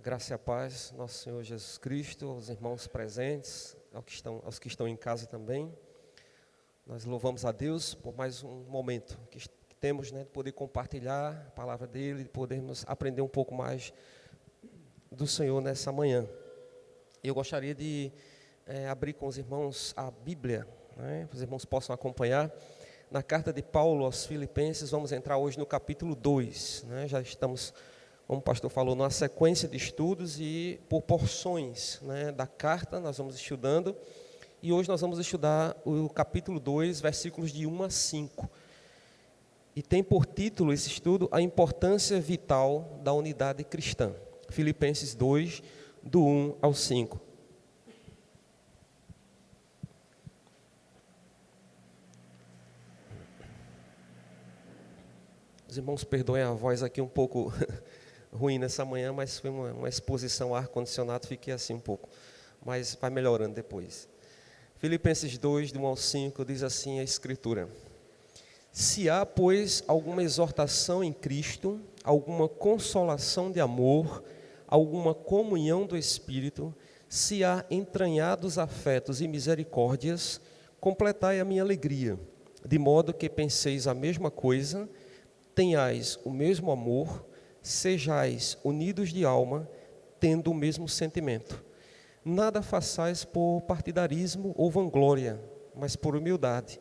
A graça e a paz, nosso Senhor Jesus Cristo, aos irmãos presentes, aos que estão em casa também. Nós louvamos a Deus por mais um momento que temos, de poder compartilhar a palavra dEle, de podermos aprender um pouco mais do Senhor nessa manhã. Eu gostaria de abrir com os irmãos a Bíblia, os irmãos possam acompanhar. Na carta de Paulo aos Filipenses, vamos entrar hoje no capítulo 2, já estamos, como o pastor falou, numa sequência de estudos e por porções da carta nós vamos estudando. E hoje nós vamos estudar o capítulo 2, versículos de 1 a 5. E tem por título esse estudo, a importância vital da unidade cristã. Filipenses 2, do 1 ao 5. Os irmãos perdoem a voz aqui um pouco ruim nessa manhã, mas foi uma exposição a ar-condicionado, fiquei assim um pouco. Mas vai melhorando depois. Filipenses 2, do 1 ao 5, diz assim a Escritura: Se há, pois, alguma exortação em Cristo, alguma consolação de amor, alguma comunhão do Espírito, se há entranhados afetos e misericórdias, completai a minha alegria, de modo que penseis a mesma coisa, tenhais o mesmo amor, sejais unidos de alma, tendo o mesmo sentimento. Nada façais por partidarismo ou vanglória, mas por humildade,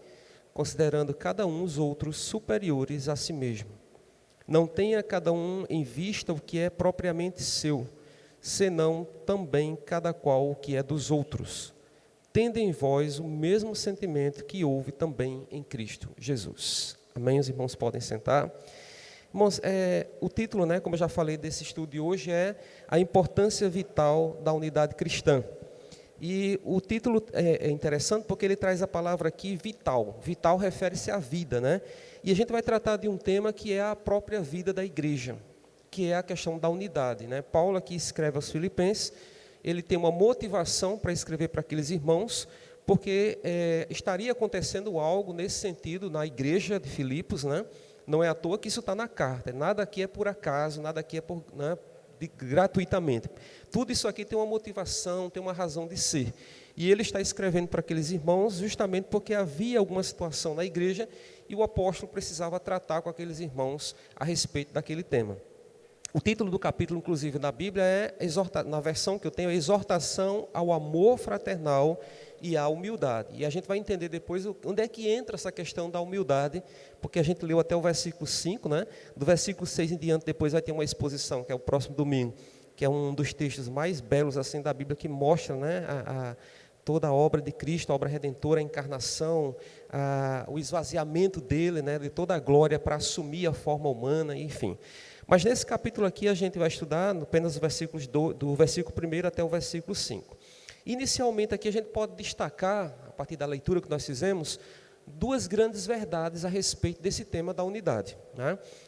considerando cada um os outros superiores a si mesmo. Não tenha cada um em vista o que é propriamente seu, senão também cada qual o que é dos outros. Tende em vós o mesmo sentimento que houve também em Cristo Jesus. Amém? Os irmãos podem sentar. Irmãos, o título, como eu já falei desse estudo de hoje, é a importância vital da unidade cristã. E o título é interessante porque ele traz a palavra aqui vital. Vital refere-se à vida, E a gente vai tratar de um tema que é a própria vida da igreja, que é a questão da unidade, Paulo aqui escreve aos Filipenses, ele tem uma motivação para escrever para aqueles irmãos, porque estaria acontecendo algo nesse sentido na igreja de Filipos, Não é à toa que isso está na carta. Nada aqui é por acaso, nada aqui é gratuitamente. Tudo isso aqui tem uma motivação, tem uma razão de ser. E ele está escrevendo para aqueles irmãos justamente porque havia alguma situação na igreja e o apóstolo precisava tratar com aqueles irmãos a respeito daquele tema. O título do capítulo, inclusive, na Bíblia na versão que eu tenho, é Exortação ao Amor Fraternal e à Humildade. E a gente vai entender depois onde é que entra essa questão da humildade, porque a gente leu até o versículo 5, Do versículo 6 em diante, depois vai ter uma exposição, que é o próximo domingo, que é um dos textos mais belos assim da Bíblia, que mostra toda a obra de Cristo, a obra redentora, a encarnação, o esvaziamento dele, de toda a glória para assumir a forma humana, enfim. Mas nesse capítulo aqui a gente vai estudar apenas os versículos do versículo 1 até o versículo 5. Inicialmente aqui a gente pode destacar, a partir da leitura que nós fizemos, duas grandes verdades a respeito desse tema da unidade,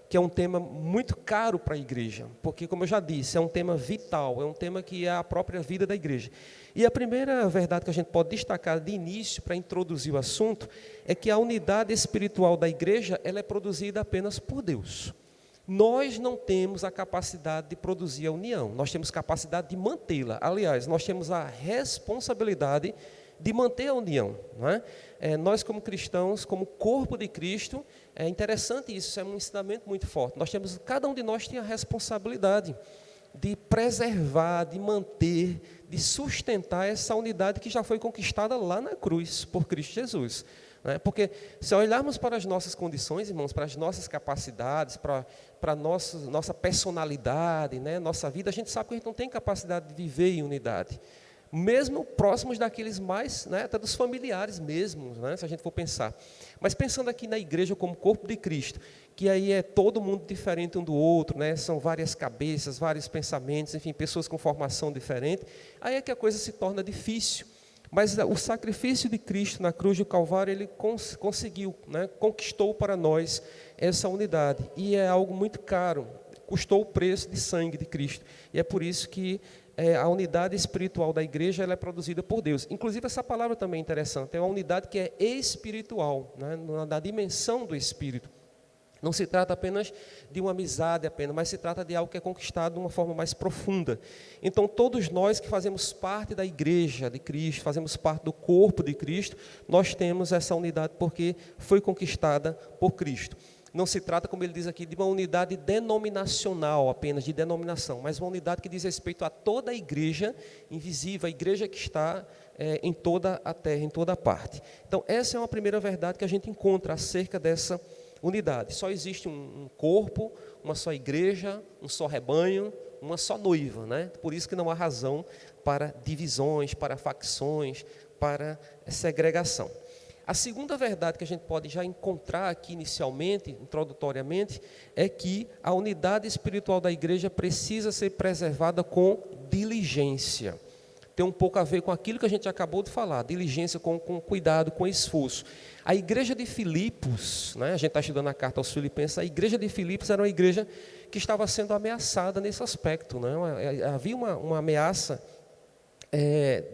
que é um tema muito caro para a igreja, porque, como eu já disse, é um tema vital, é um tema que é a própria vida da igreja. E a primeira verdade que a gente pode destacar de início, para introduzir o assunto, é que a unidade espiritual da igreja ela é produzida apenas por Deus. Nós não temos a capacidade de produzir a união, nós temos capacidade de mantê-la. Aliás, nós temos a responsabilidade de manter a união. Nós, como cristãos, como corpo de Cristo, é interessante isso é um ensinamento muito forte. Cada um de nós tem a responsabilidade de preservar, de manter, de sustentar essa unidade que já foi conquistada lá na cruz, por Cristo Jesus. Porque se olharmos para as nossas condições, irmãos, para as nossas capacidades, para a nossa personalidade, nossa vida, a gente sabe que a gente não tem capacidade de viver em unidade. Mesmo próximos daqueles mais, até dos familiares mesmos, se a gente for pensar. Mas pensando aqui na igreja como corpo de Cristo, que aí é todo mundo diferente um do outro, são várias cabeças, vários pensamentos, enfim, pessoas com formação diferente, aí é que a coisa se torna difícil. Mas o sacrifício de Cristo na cruz do Calvário, ele conseguiu, conquistou para nós essa unidade. E é algo muito caro, custou o preço de sangue de Cristo. E é por isso que a unidade espiritual da igreja ela é produzida por Deus. Inclusive, essa palavra também é interessante, é uma unidade que é espiritual, na dimensão do Espírito. Não se trata apenas de uma amizade apenas, mas se trata de algo que é conquistado de uma forma mais profunda. Então, todos nós que fazemos parte da igreja de Cristo, fazemos parte do corpo de Cristo, nós temos essa unidade porque foi conquistada por Cristo. Não se trata, como ele diz aqui, de uma unidade denominacional apenas, de denominação, mas uma unidade que diz respeito a toda a igreja invisível, a igreja que está em toda a terra, em toda a parte. Então, essa é uma primeira verdade que a gente encontra acerca dessa unidade. Só existe um corpo, uma só igreja, um só rebanho, uma só noiva, né? Por isso que não há razão para divisões, para facções, para segregação. A segunda verdade que a gente pode já encontrar aqui inicialmente, introdutoriamente, é que a unidade espiritual da igreja precisa ser preservada com diligência. Tem um pouco a ver com aquilo que a gente acabou de falar, diligência com cuidado, com esforço. A igreja de Filipos, né, a gente está estudando a carta aos Filipenses, a igreja de Filipos era uma igreja que estava sendo ameaçada nesse aspecto. Né? Havia uma ameaça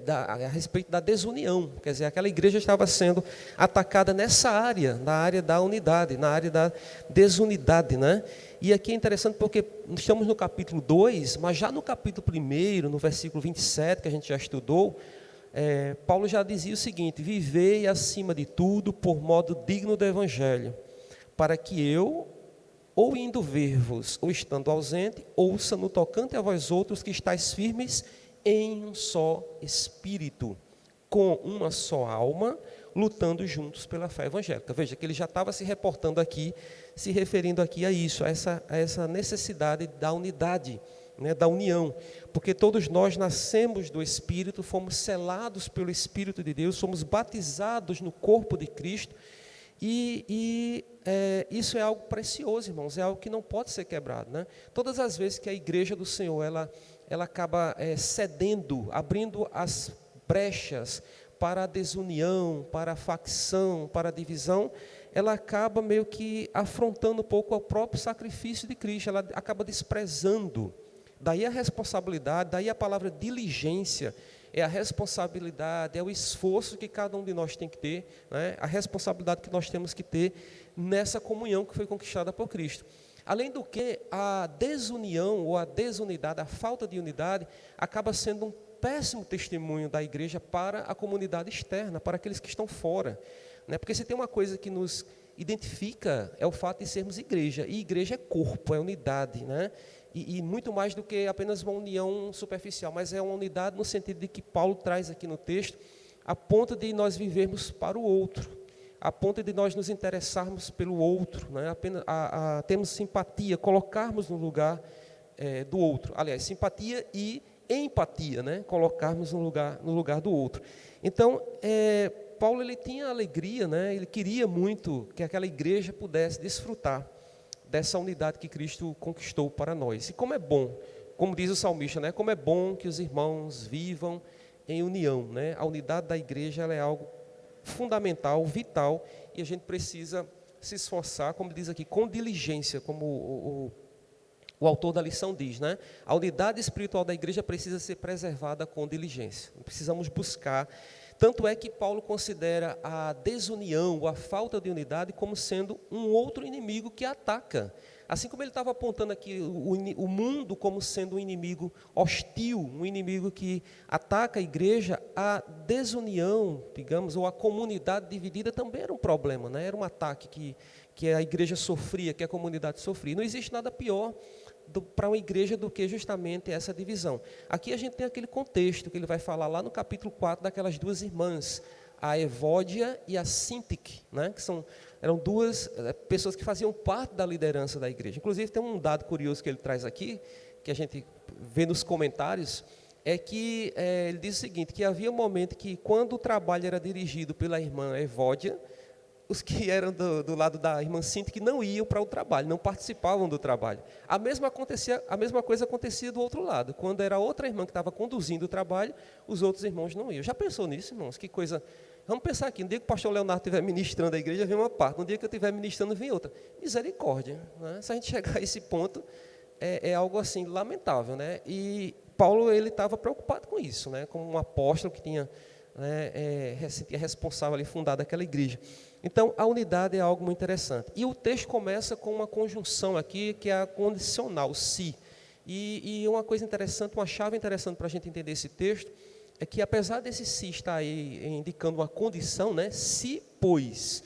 a respeito da desunião, quer dizer, aquela igreja estava sendo atacada nessa área, na área da unidade, na área da desunidade, né? E aqui é interessante porque estamos no capítulo 2, mas já no capítulo 1, no versículo 27, que a gente já estudou, Paulo já dizia o seguinte: vivei acima de tudo por modo digno do evangelho, para que eu, ou indo ver-vos, ou estando ausente, ouça no tocante a vós outros que estáis firmes em um só espírito, com uma só alma, lutando juntos pela fé evangélica. Veja que ele já estava se reportando aqui, se referindo aqui a isso, a essa necessidade da unidade, né, da união, porque todos nós nascemos do Espírito, fomos selados pelo Espírito de Deus, somos batizados no corpo de Cristo, e isso é algo precioso, irmãos, é algo que não pode ser quebrado, né? Todas as vezes que a igreja do Senhor, ela acaba cedendo, abrindo as brechas para a desunião, para a facção, para a divisão, ela acaba meio que afrontando um pouco o próprio sacrifício de Cristo, ela acaba desprezando. Daí a responsabilidade, daí a palavra diligência, é a responsabilidade, é o esforço que cada um de nós tem que ter, né? A responsabilidade que nós temos que ter nessa comunhão que foi conquistada por Cristo. Além do que, a desunião ou a desunidade, a falta de unidade, acaba sendo um péssimo testemunho da igreja para a comunidade externa, para aqueles que estão fora, né? Porque se tem uma coisa que nos identifica, é o fato de sermos igreja, e igreja é corpo, é unidade, né? E muito mais do que apenas uma união superficial, mas é uma unidade no sentido de que Paulo traz aqui no texto, a ponto de nós vivermos para o outro, a ponto de nós nos interessarmos pelo outro, né? Apenas termos simpatia, colocarmos no lugar do outro. Aliás, simpatia e empatia, né? Colocarmos no lugar do outro. Então, Paulo ele tinha alegria, né? Ele queria muito que aquela igreja pudesse desfrutar dessa unidade que Cristo conquistou para nós. E como é bom, como diz o salmista, né? Como é bom que os irmãos vivam em união, né? A unidade da igreja ela é algo fundamental, vital, e a gente precisa se esforçar, como diz aqui, com diligência, como o autor da lição diz, né? A unidade espiritual da igreja precisa ser preservada com diligência. Precisamos buscar. Tanto é que Paulo considera a desunião ou a falta de unidade como sendo um outro inimigo que ataca. Assim como ele estava apontando aqui o mundo como sendo um inimigo hostil, um inimigo que ataca a igreja, a desunião, digamos, ou a comunidade dividida também era um problema, né? Era um ataque que a igreja sofria, que a comunidade sofria. Não existe nada pior para uma igreja do que justamente essa divisão. Aqui a gente tem aquele contexto que ele vai falar lá no capítulo 4 daquelas duas irmãs, a Evódia e a Sintique, né? Que eram duas pessoas que faziam parte da liderança da igreja. Inclusive tem um dado curioso que ele traz aqui, que a gente vê nos comentários, é que ele diz o seguinte, que havia um momento que quando o trabalho era dirigido pela irmã Evódia, os que eram do lado da irmã Sintique não iam para o trabalho, não participavam do trabalho. A mesma coisa acontecia do outro lado. Quando era outra irmã que estava conduzindo o trabalho, os outros irmãos não iam. Já pensou nisso, irmãos? Que coisa... Vamos pensar aqui, no dia que o pastor Leonardo estiver ministrando a igreja, vem uma parte. No dia que eu estiver ministrando, vem outra. Misericórdia, né? Se a gente chegar a esse ponto, é algo assim lamentável, né? E Paulo ele estava preocupado com isso, né? Como um apóstolo que tinha, né, responsável ali, fundado aquela igreja. Então, a unidade é algo muito interessante. E o texto começa com uma conjunção aqui, que é a condicional, se. E uma coisa interessante, uma chave interessante para a gente entender esse texto, é que apesar desse se estar aí indicando uma condição, né, se, pois,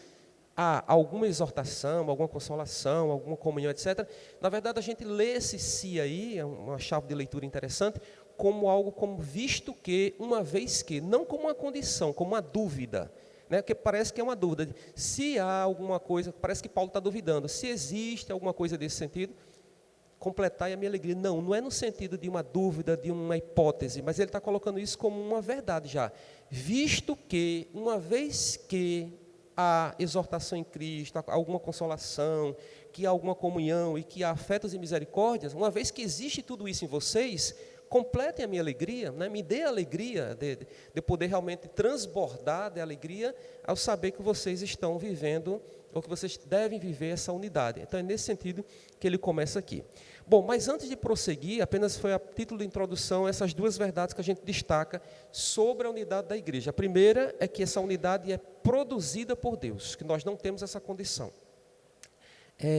há alguma exortação, alguma consolação, alguma comunhão, etc., na verdade a gente lê esse se aí, é uma chave de leitura interessante, como algo como visto que, uma vez que, não como uma condição, como uma dúvida, né, que parece que é uma dúvida, se há alguma coisa, parece que Paulo está duvidando, se existe alguma coisa desse sentido, completai a minha alegria. Não, não é no sentido de uma dúvida, de uma hipótese, mas ele está colocando isso como uma verdade já. Visto que, uma vez que há exortação em Cristo, há alguma consolação, que há alguma comunhão e que há afetos e misericórdias, uma vez que existe tudo isso em vocês, completem a minha alegria, né? Me dê a alegria de poder realmente transbordar de alegria ao saber que vocês estão vivendo, ou que vocês devem viver essa unidade. Então é nesse sentido que ele começa aqui. Bom, mas antes de prosseguir, apenas foi a título de introdução essas duas verdades que a gente destaca sobre a unidade da igreja. A primeira é que essa unidade é produzida por Deus, que nós não temos essa condição.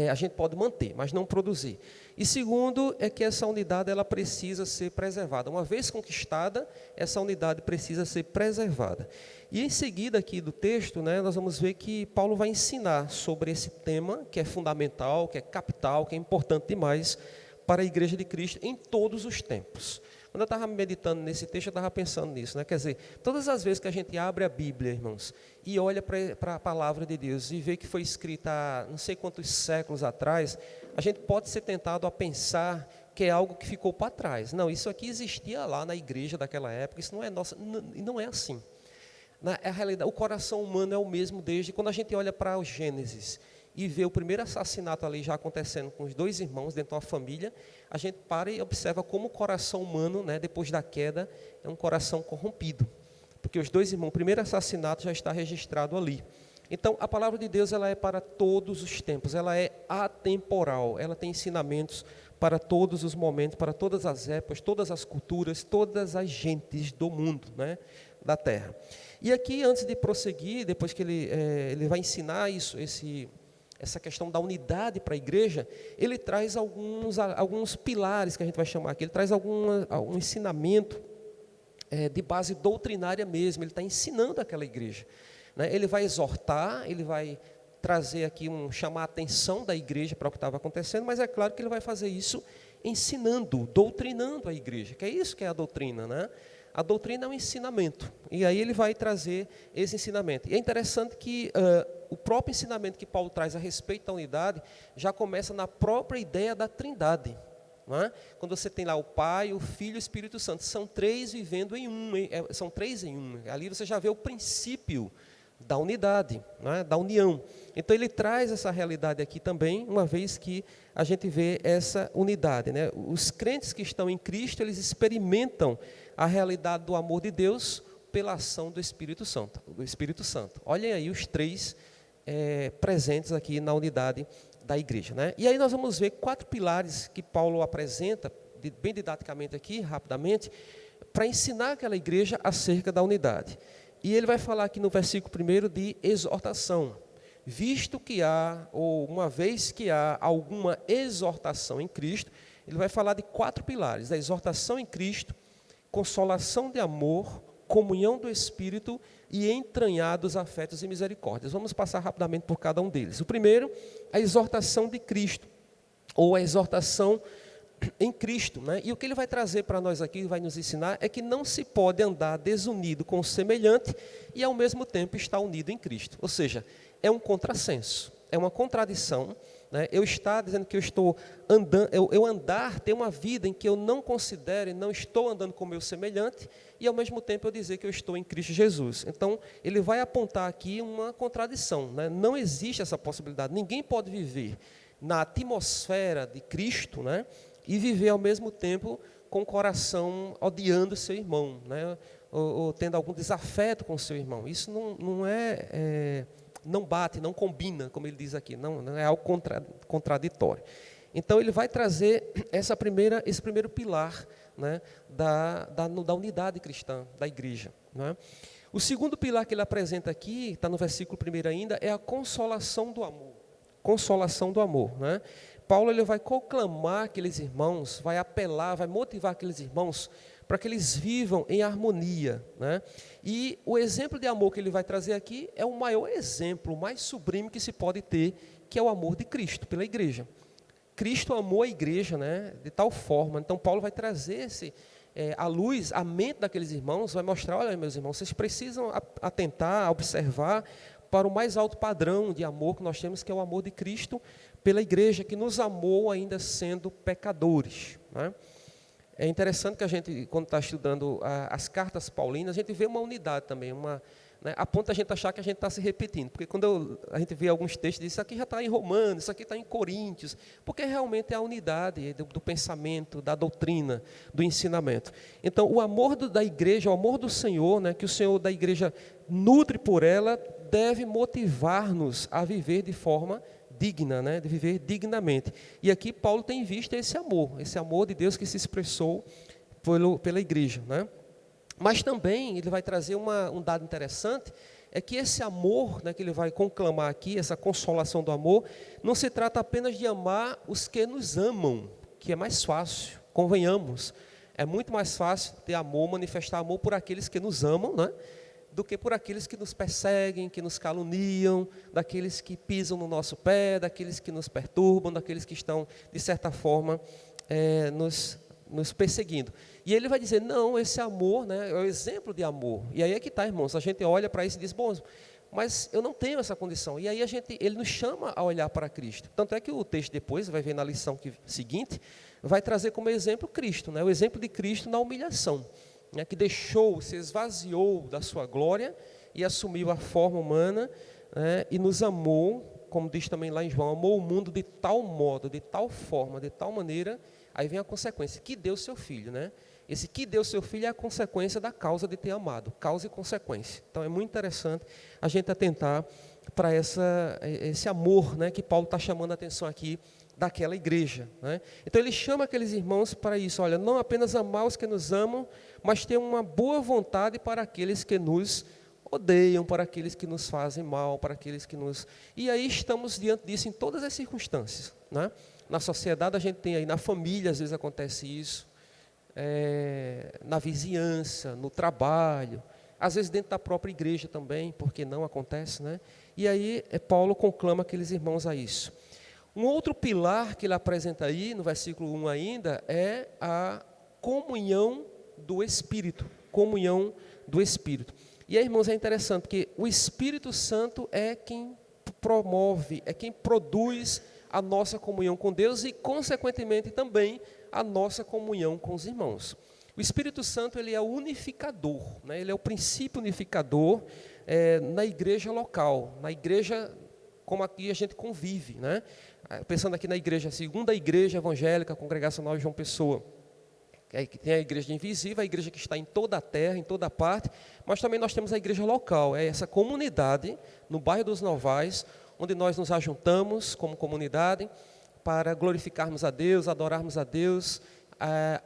A gente pode manter, mas não produzir. E segundo, é que essa unidade ela precisa ser preservada. Uma vez conquistada, essa unidade precisa ser preservada. E em seguida aqui do texto, né, nós vamos ver que Paulo vai ensinar sobre esse tema, que é fundamental, que é capital, que é importante demais para a Igreja de Cristo em todos os tempos. Quando eu estava meditando nesse texto, eu estava pensando nisso, né? Quer dizer, todas as vezes que a gente abre a Bíblia, irmãos, e olha para a palavra de Deus e vê que foi escrita há não sei quantos séculos atrás, a gente pode ser tentado a pensar que é algo que ficou para trás. Não, isso aqui existia lá na igreja daquela época, isso não é nossa, não é assim. Na realidade, o coração humano é o mesmo desde quando a gente olha para o Gênesis e vê o primeiro assassinato ali já acontecendo com os dois irmãos dentro de uma família, a gente para e observa como o coração humano, né, depois da queda, é um coração corrompido. Porque os dois irmãos, o primeiro assassinato já está registrado ali. Então, a palavra de Deus ela é para todos os tempos, ela é atemporal, ela tem ensinamentos para todos os momentos, para todas as épocas, todas as culturas, todas as gentes do mundo, né, da terra. E aqui, antes de prosseguir, depois que ele vai ensinar essa questão da unidade para a igreja, ele traz alguns pilares que a gente vai chamar aqui, ele traz algum ensinamento de base doutrinária mesmo, ele está ensinando aquela igreja. Né? Ele vai exortar, ele vai trazer aqui, chamar a atenção da igreja para o que estava acontecendo, mas é claro que ele vai fazer isso ensinando, doutrinando a igreja, que é isso que é a doutrina, né? A doutrina é um ensinamento, e aí ele vai trazer esse ensinamento. E é interessante que o próprio ensinamento que Paulo traz a respeito da unidade já começa na própria ideia da trindade. Não é? Quando você tem lá o Pai, o Filho e o Espírito Santo, são três vivendo em um, são três em um. Ali você já vê o princípio da unidade, não é? Da união. Então ele traz essa realidade aqui também, uma vez que a gente vê essa unidade. Né? Os crentes que estão em Cristo, eles experimentam a realidade do amor de Deus pela ação do Espírito Santo. Olhem aí os três presentes aqui na unidade da igreja. Né? E aí nós vamos ver 4 pilares que Paulo apresenta, bem didaticamente aqui, rapidamente, para ensinar aquela igreja acerca da unidade. E ele vai falar aqui no versículo 1 de exortação. Visto que há, ou uma vez que há alguma exortação em Cristo, ele vai falar de 4 pilares: a exortação em Cristo, consolação de amor, comunhão do Espírito e entranhados afetos e misericórdias. Vamos passar rapidamente por cada um deles. O primeiro, a exortação de Cristo, ou a exortação em Cristo. Né? E o que ele vai trazer para nós aqui, vai nos ensinar, é que não se pode andar desunido com o semelhante e ao mesmo tempo estar unido em Cristo. Ou seja, é um contrassenso, é uma contradição. Né? Eu estar dizendo que eu estou andando, eu andar, ter uma vida em que eu não considere, não estou andando com o meu semelhante, e ao mesmo tempo eu dizer que eu estou em Cristo Jesus. Então, ele vai apontar aqui uma contradição. Né? Não existe essa possibilidade. Ninguém pode viver na atmosfera de Cristo, né? E viver ao mesmo tempo com o coração odiando seu irmão, né? ou tendo algum desafeto com seu irmão. Isso não bate, não combina, como ele diz aqui, não é algo contraditório. Então ele vai trazer esse primeiro pilar, né, da unidade cristã, da igreja. Né? O segundo pilar que ele apresenta aqui, está no versículo 1 ainda, é a consolação do amor. Consolação do amor, né? Paulo ele vai conclamar aqueles irmãos, vai apelar, vai motivar aqueles irmãos para que eles vivam em harmonia, né? E o exemplo de amor que ele vai trazer aqui é o maior exemplo, o mais sublime que se pode ter, que é o amor de Cristo pela igreja. Cristo amou a igreja, né, de tal forma. Então Paulo vai trazer a luz, a mente daqueles irmãos, vai mostrar, olha meus irmãos, vocês precisam atentar, observar para o mais alto padrão de amor que nós temos, que é o amor de Cristo pela igreja, que nos amou ainda sendo pecadores, né? É interessante que a gente, quando está estudando as cartas paulinas, a gente vê uma unidade também, né, a ponto de a gente achar que a gente está se repetindo, porque quando a gente vê alguns textos, isso aqui já está em Romanos, isso aqui está em Coríntios, porque realmente é a unidade do pensamento, da doutrina, do ensinamento. Então, o amor da igreja, o amor do Senhor, né, que o Senhor da igreja nutre por ela, deve motivar-nos a viver de forma digna, né, de viver dignamente. E aqui Paulo tem visto esse amor de Deus que se expressou pela igreja, né? Mas também ele vai trazer um dado interessante, é que esse amor, né, que ele vai conclamar aqui, essa consolação do amor, não se trata apenas de amar os que nos amam, que é mais fácil, convenhamos. É muito mais fácil ter amor, manifestar amor por aqueles que nos amam, né, do que por aqueles que nos perseguem, que nos caluniam, daqueles que pisam no nosso pé, daqueles que nos perturbam, daqueles que estão, de certa forma, nos perseguindo. E ele vai dizer, não, esse amor, né, é o exemplo de amor. E aí é que está, irmãos, a gente olha para isso e diz, bom, mas eu não tenho essa condição. E aí ele nos chama a olhar para Cristo. Tanto é que o texto depois, vai ver na lição seguinte, vai trazer como exemplo Cristo, né, o exemplo de Cristo na humilhação, né, que se esvaziou da sua glória e assumiu a forma humana, né, e nos amou, como diz também lá em João, amou o mundo de tal modo, de tal forma, de tal maneira. Aí vem a consequência, que deu seu filho, né? Esse que deu seu filho é a consequência da causa de ter amado, causa e consequência. Então é muito interessante a gente atentar para esse amor, né, que Paulo está chamando a atenção aqui daquela igreja, né? Então ele chama aqueles irmãos para isso, olha, não apenas amar os que nos amam, mas ter uma boa vontade para aqueles que nos odeiam, para aqueles que nos fazem mal, para aqueles que nos... E aí estamos diante disso em todas as circunstâncias, né? Na sociedade a gente tem aí, na família às vezes acontece isso, na vizinhança, no trabalho, às vezes dentro da própria igreja também, porque não acontece, né? E aí Paulo conclama aqueles irmãos a isso. Um outro pilar que ele apresenta aí, no versículo 1 ainda, é a comunhão do Espírito, comunhão do Espírito. E aí, irmãos, é interessante, porque o Espírito Santo é quem promove, é quem produz a nossa comunhão com Deus e, consequentemente, também a nossa comunhão com os irmãos. O Espírito Santo ele é o unificador, né? Ele é o princípio unificador na igreja local, na igreja como aqui a gente convive, né? Pensando aqui na igreja, a segunda igreja evangélica congregacional de João Pessoa, que tem a igreja invisível, a igreja que está em toda a terra, em toda a parte, mas também nós temos a igreja local, é essa comunidade no bairro dos Novais, onde nós nos ajuntamos como comunidade para glorificarmos a Deus, adorarmos a Deus,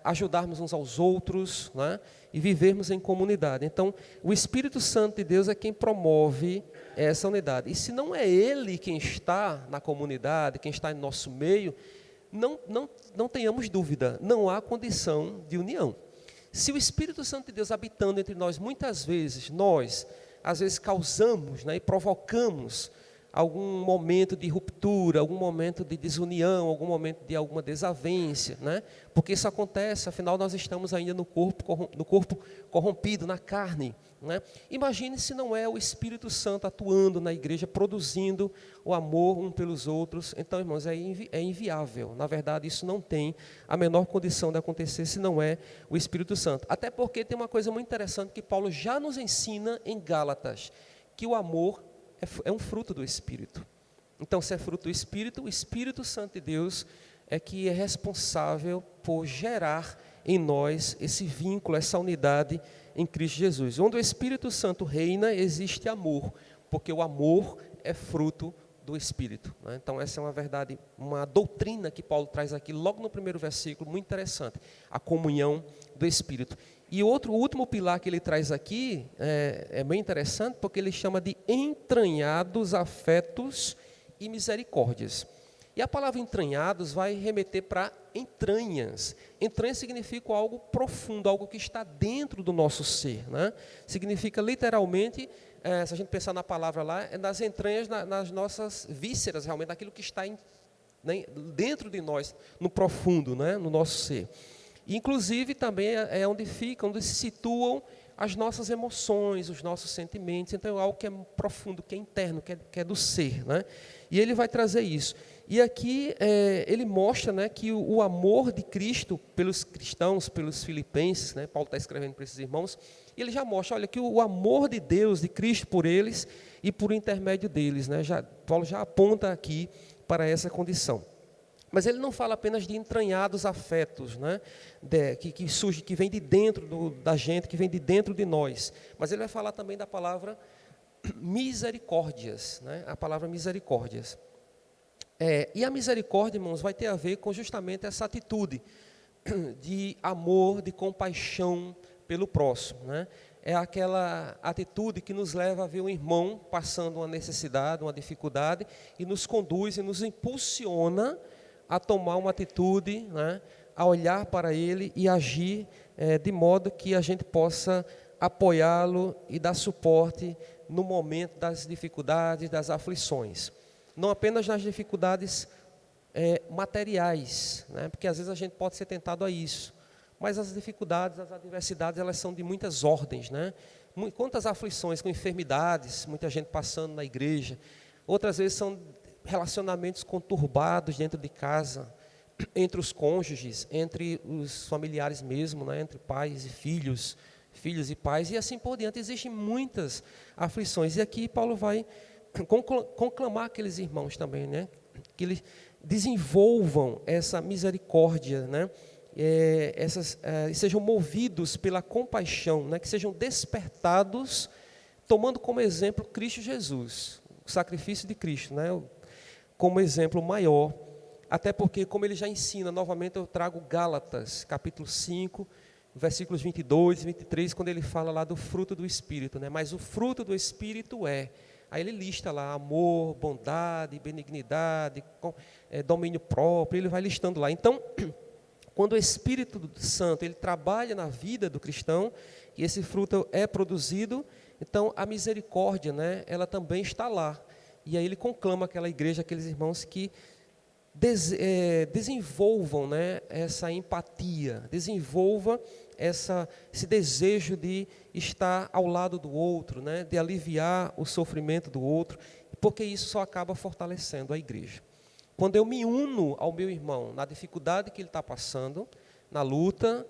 ajudarmos uns aos outros, né, e vivermos em comunidade. Então, o Espírito Santo de Deus é quem promove essa unidade. E se não é Ele quem está na comunidade, quem está em nosso meio, não tenhamos dúvida, não há condição de união. Se o Espírito Santo de Deus habitando entre nós, muitas vezes, às vezes causamos, né, e provocamos algum momento de ruptura, algum momento de desunião, algum momento de alguma desavença, né? Porque isso acontece, afinal nós estamos ainda no corpo corrompido, na carne, né? Imagine se não é o Espírito Santo atuando na igreja, produzindo o amor um pelos outros. Então, irmãos, é inviável. Na verdade, isso não tem a menor condição de acontecer se não é o Espírito Santo. Até porque tem uma coisa muito interessante que Paulo já nos ensina em Gálatas, que o amor é um fruto do Espírito. Então, se é fruto do Espírito, o Espírito Santo de Deus é que é responsável por gerar em nós esse vínculo, essa unidade em Cristo Jesus. Onde o Espírito Santo reina, existe amor, porque o amor é fruto do Espírito, né? Então, essa é uma verdade, uma doutrina que Paulo traz aqui, logo no primeiro versículo, muito interessante. A comunhão do Espírito. E o último pilar que ele traz aqui é bem interessante, porque ele chama de entranhados afetos e misericórdias. E a palavra entranhados vai remeter para entranhas. Entranhas significa algo profundo, algo que está dentro do nosso ser, né? Significa literalmente, se a gente pensar na palavra lá, é nas entranhas, nas nossas vísceras, realmente, aquilo que está dentro de nós, no profundo, né? No nosso ser. Inclusive também é onde se situam as nossas emoções, os nossos sentimentos. Então é algo que é profundo, que é interno, que é do ser, né? E ele vai trazer isso. E aqui ele mostra, né, que o amor de Cristo pelos cristãos, pelos filipenses, né, Paulo está escrevendo para esses irmãos, e ele já mostra, olha, que o amor de Deus, de Cristo por eles e por intermédio deles, né, Paulo já aponta aqui para essa condição. Mas ele não fala apenas de entranhados afetos, né, que surge, que vem de dentro da gente, que vem de dentro de nós, mas ele vai falar também da palavra misericórdias, né, a palavra misericórdias. E a misericórdia, irmãos, vai ter a ver com justamente essa atitude de amor, de compaixão pelo próximo, né? É aquela atitude que nos leva a ver um irmão passando uma necessidade, uma dificuldade, e nos conduz e nos impulsiona a tomar uma atitude, né? A olhar para ele e agir de modo que a gente possa apoiá-lo e dar suporte no momento das dificuldades, das aflições. Não apenas nas dificuldades materiais, né? Porque às vezes a gente pode ser tentado a isso, mas as dificuldades, as adversidades, elas são de muitas ordens, né? Quantas aflições com enfermidades, muita gente passando na igreja, outras vezes são relacionamentos conturbados dentro de casa, entre os cônjuges, entre os familiares mesmo, né? Entre pais e filhos, filhos e pais, e assim por diante. Existem muitas aflições, e aqui Paulo vai conclamar aqueles irmãos também, né, que eles desenvolvam essa misericórdia, né, sejam movidos pela compaixão, né, que sejam despertados, tomando como exemplo Cristo Jesus, o sacrifício de Cristo, né, como exemplo maior, até porque, como ele já ensina, novamente eu trago Gálatas, capítulo 5, versículos 22 e 23, quando ele fala lá do fruto do Espírito, né, mas o fruto do Espírito aí ele lista lá amor, bondade, benignidade, domínio próprio, ele vai listando lá. Então, quando o Espírito Santo ele trabalha na vida do cristão, e esse fruto é produzido, então a misericórdia, né, ela também está lá. E aí ele conclama aquela igreja, aqueles irmãos que desenvolvam, né, essa empatia, desenvolva esse desejo de estar ao lado do outro, né, de aliviar o sofrimento do outro, porque isso só acaba fortalecendo a igreja. Quando eu me uno ao meu irmão na dificuldade que ele está passando, na luta,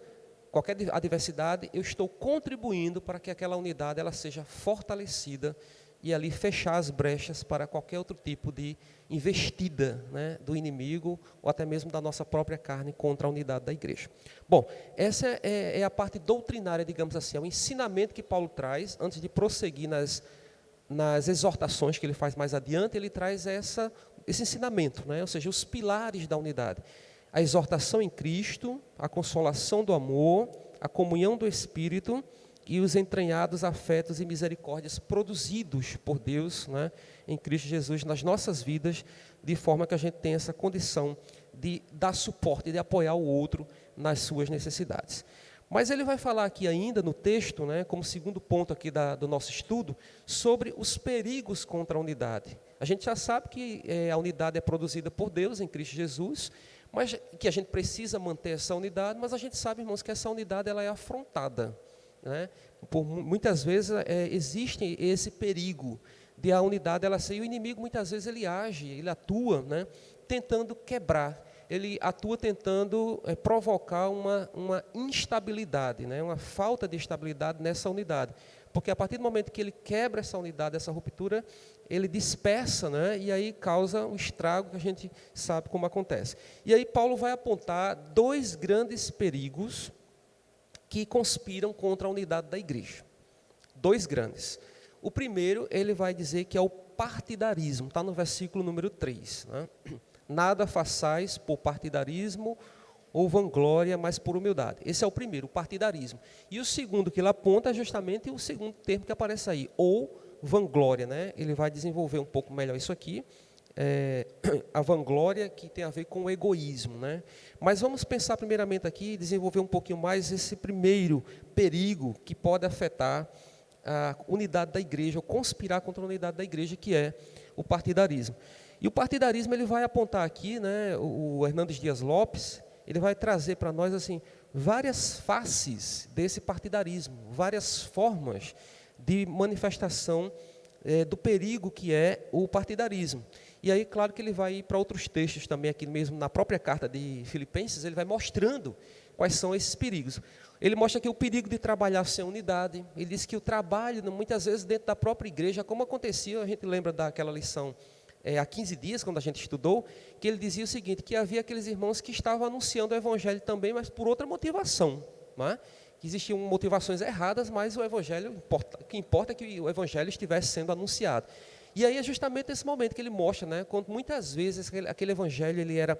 qualquer adversidade, eu estou contribuindo para que aquela unidade ela seja fortalecida e ali fechar as brechas para qualquer outro tipo de investida, né, do inimigo ou até mesmo da nossa própria carne contra a unidade da igreja. Bom, essa é a parte doutrinária, digamos assim, é o ensinamento que Paulo traz, antes de prosseguir nas exortações que ele faz mais adiante, ele traz esse ensinamento, né, ou seja, os pilares da unidade. A exortação em Cristo, a consolação do amor, a comunhão do Espírito e os entranhados afetos e misericórdias produzidos por Deus, né, em Cristo Jesus nas nossas vidas, de forma que a gente tenha essa condição de dar suporte, de apoiar o outro nas suas necessidades. Mas ele vai falar aqui ainda no texto, né, como segundo ponto aqui do nosso estudo, sobre os perigos contra a unidade. A gente já sabe que a unidade é produzida por Deus em Cristo Jesus, mas que a gente precisa manter essa unidade, mas a gente sabe, irmãos, que essa unidade ela é afrontada, né? Muitas vezes existe esse perigo de a unidade ela ser, e o inimigo muitas vezes ele age, ele atua, né, tentando quebrar, ele atua tentando provocar uma instabilidade, né, uma falta de estabilidade nessa unidade, porque a partir do momento que ele quebra essa unidade, essa ruptura, ele dispersa, né, e aí causa um estrago que a gente sabe como acontece. E aí Paulo vai apontar dois grandes perigos que conspiram contra a unidade da igreja. Dois grandes. O primeiro, ele vai dizer que é o partidarismo, está no versículo número 3. Né? Nada façais por partidarismo ou vanglória, mas por humildade. Esse é o primeiro, o partidarismo. E o segundo que ele aponta é justamente o segundo termo que aparece aí, ou vanglória, né? Ele vai desenvolver um pouco melhor isso aqui, a vanglória que tem a ver com o egoísmo, né? Mas vamos pensar primeiramente aqui, desenvolver um pouquinho mais esse primeiro perigo que pode afetar a unidade da igreja, ou conspirar contra a unidade da igreja, que é o partidarismo. E o partidarismo ele vai apontar aqui, né, o Hernandes Dias Lopes, ele vai trazer para nós assim várias faces desse partidarismo, várias formas de manifestação do perigo que é o partidarismo. E aí, claro que ele vai ir para outros textos também, aqui mesmo na própria carta de Filipenses, ele vai mostrando quais são esses perigos. Ele mostra aqui o perigo de trabalhar sem unidade. Ele diz que o trabalho, muitas vezes, dentro da própria igreja, como acontecia, a gente lembra daquela lição há 15 dias, quando a gente estudou, que ele dizia o seguinte, que havia aqueles irmãos que estavam anunciando o evangelho também, mas por outra motivação, não é? Que existiam motivações erradas, mas o evangelho, o que importa é que o evangelho estivesse sendo anunciado. E aí é justamente esse momento que ele mostra, né, quando muitas vezes aquele evangelho ele era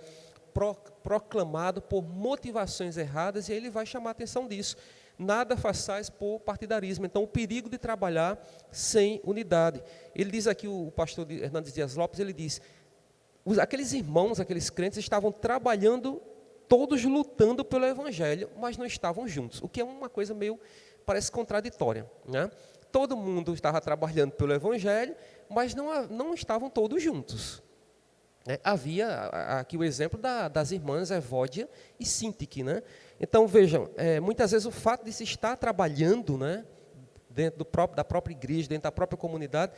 proclamado por motivações erradas, e aí ele vai chamar a atenção disso. Nada façais por partidarismo. Então, o perigo de trabalhar sem unidade. Ele diz aqui, o pastor Hernandes Dias Lopes, ele diz, aqueles irmãos, aqueles crentes estavam trabalhando, todos lutando pelo evangelho, mas não estavam juntos, o que é uma coisa meio, parece contraditória, né? Todo mundo estava trabalhando pelo evangelho, mas não estavam todos juntos. Havia aqui o exemplo das irmãs Evódia e Sintique, né? Então, vejam, muitas vezes o fato de se estar trabalhando, né, dentro da própria igreja, dentro da própria comunidade,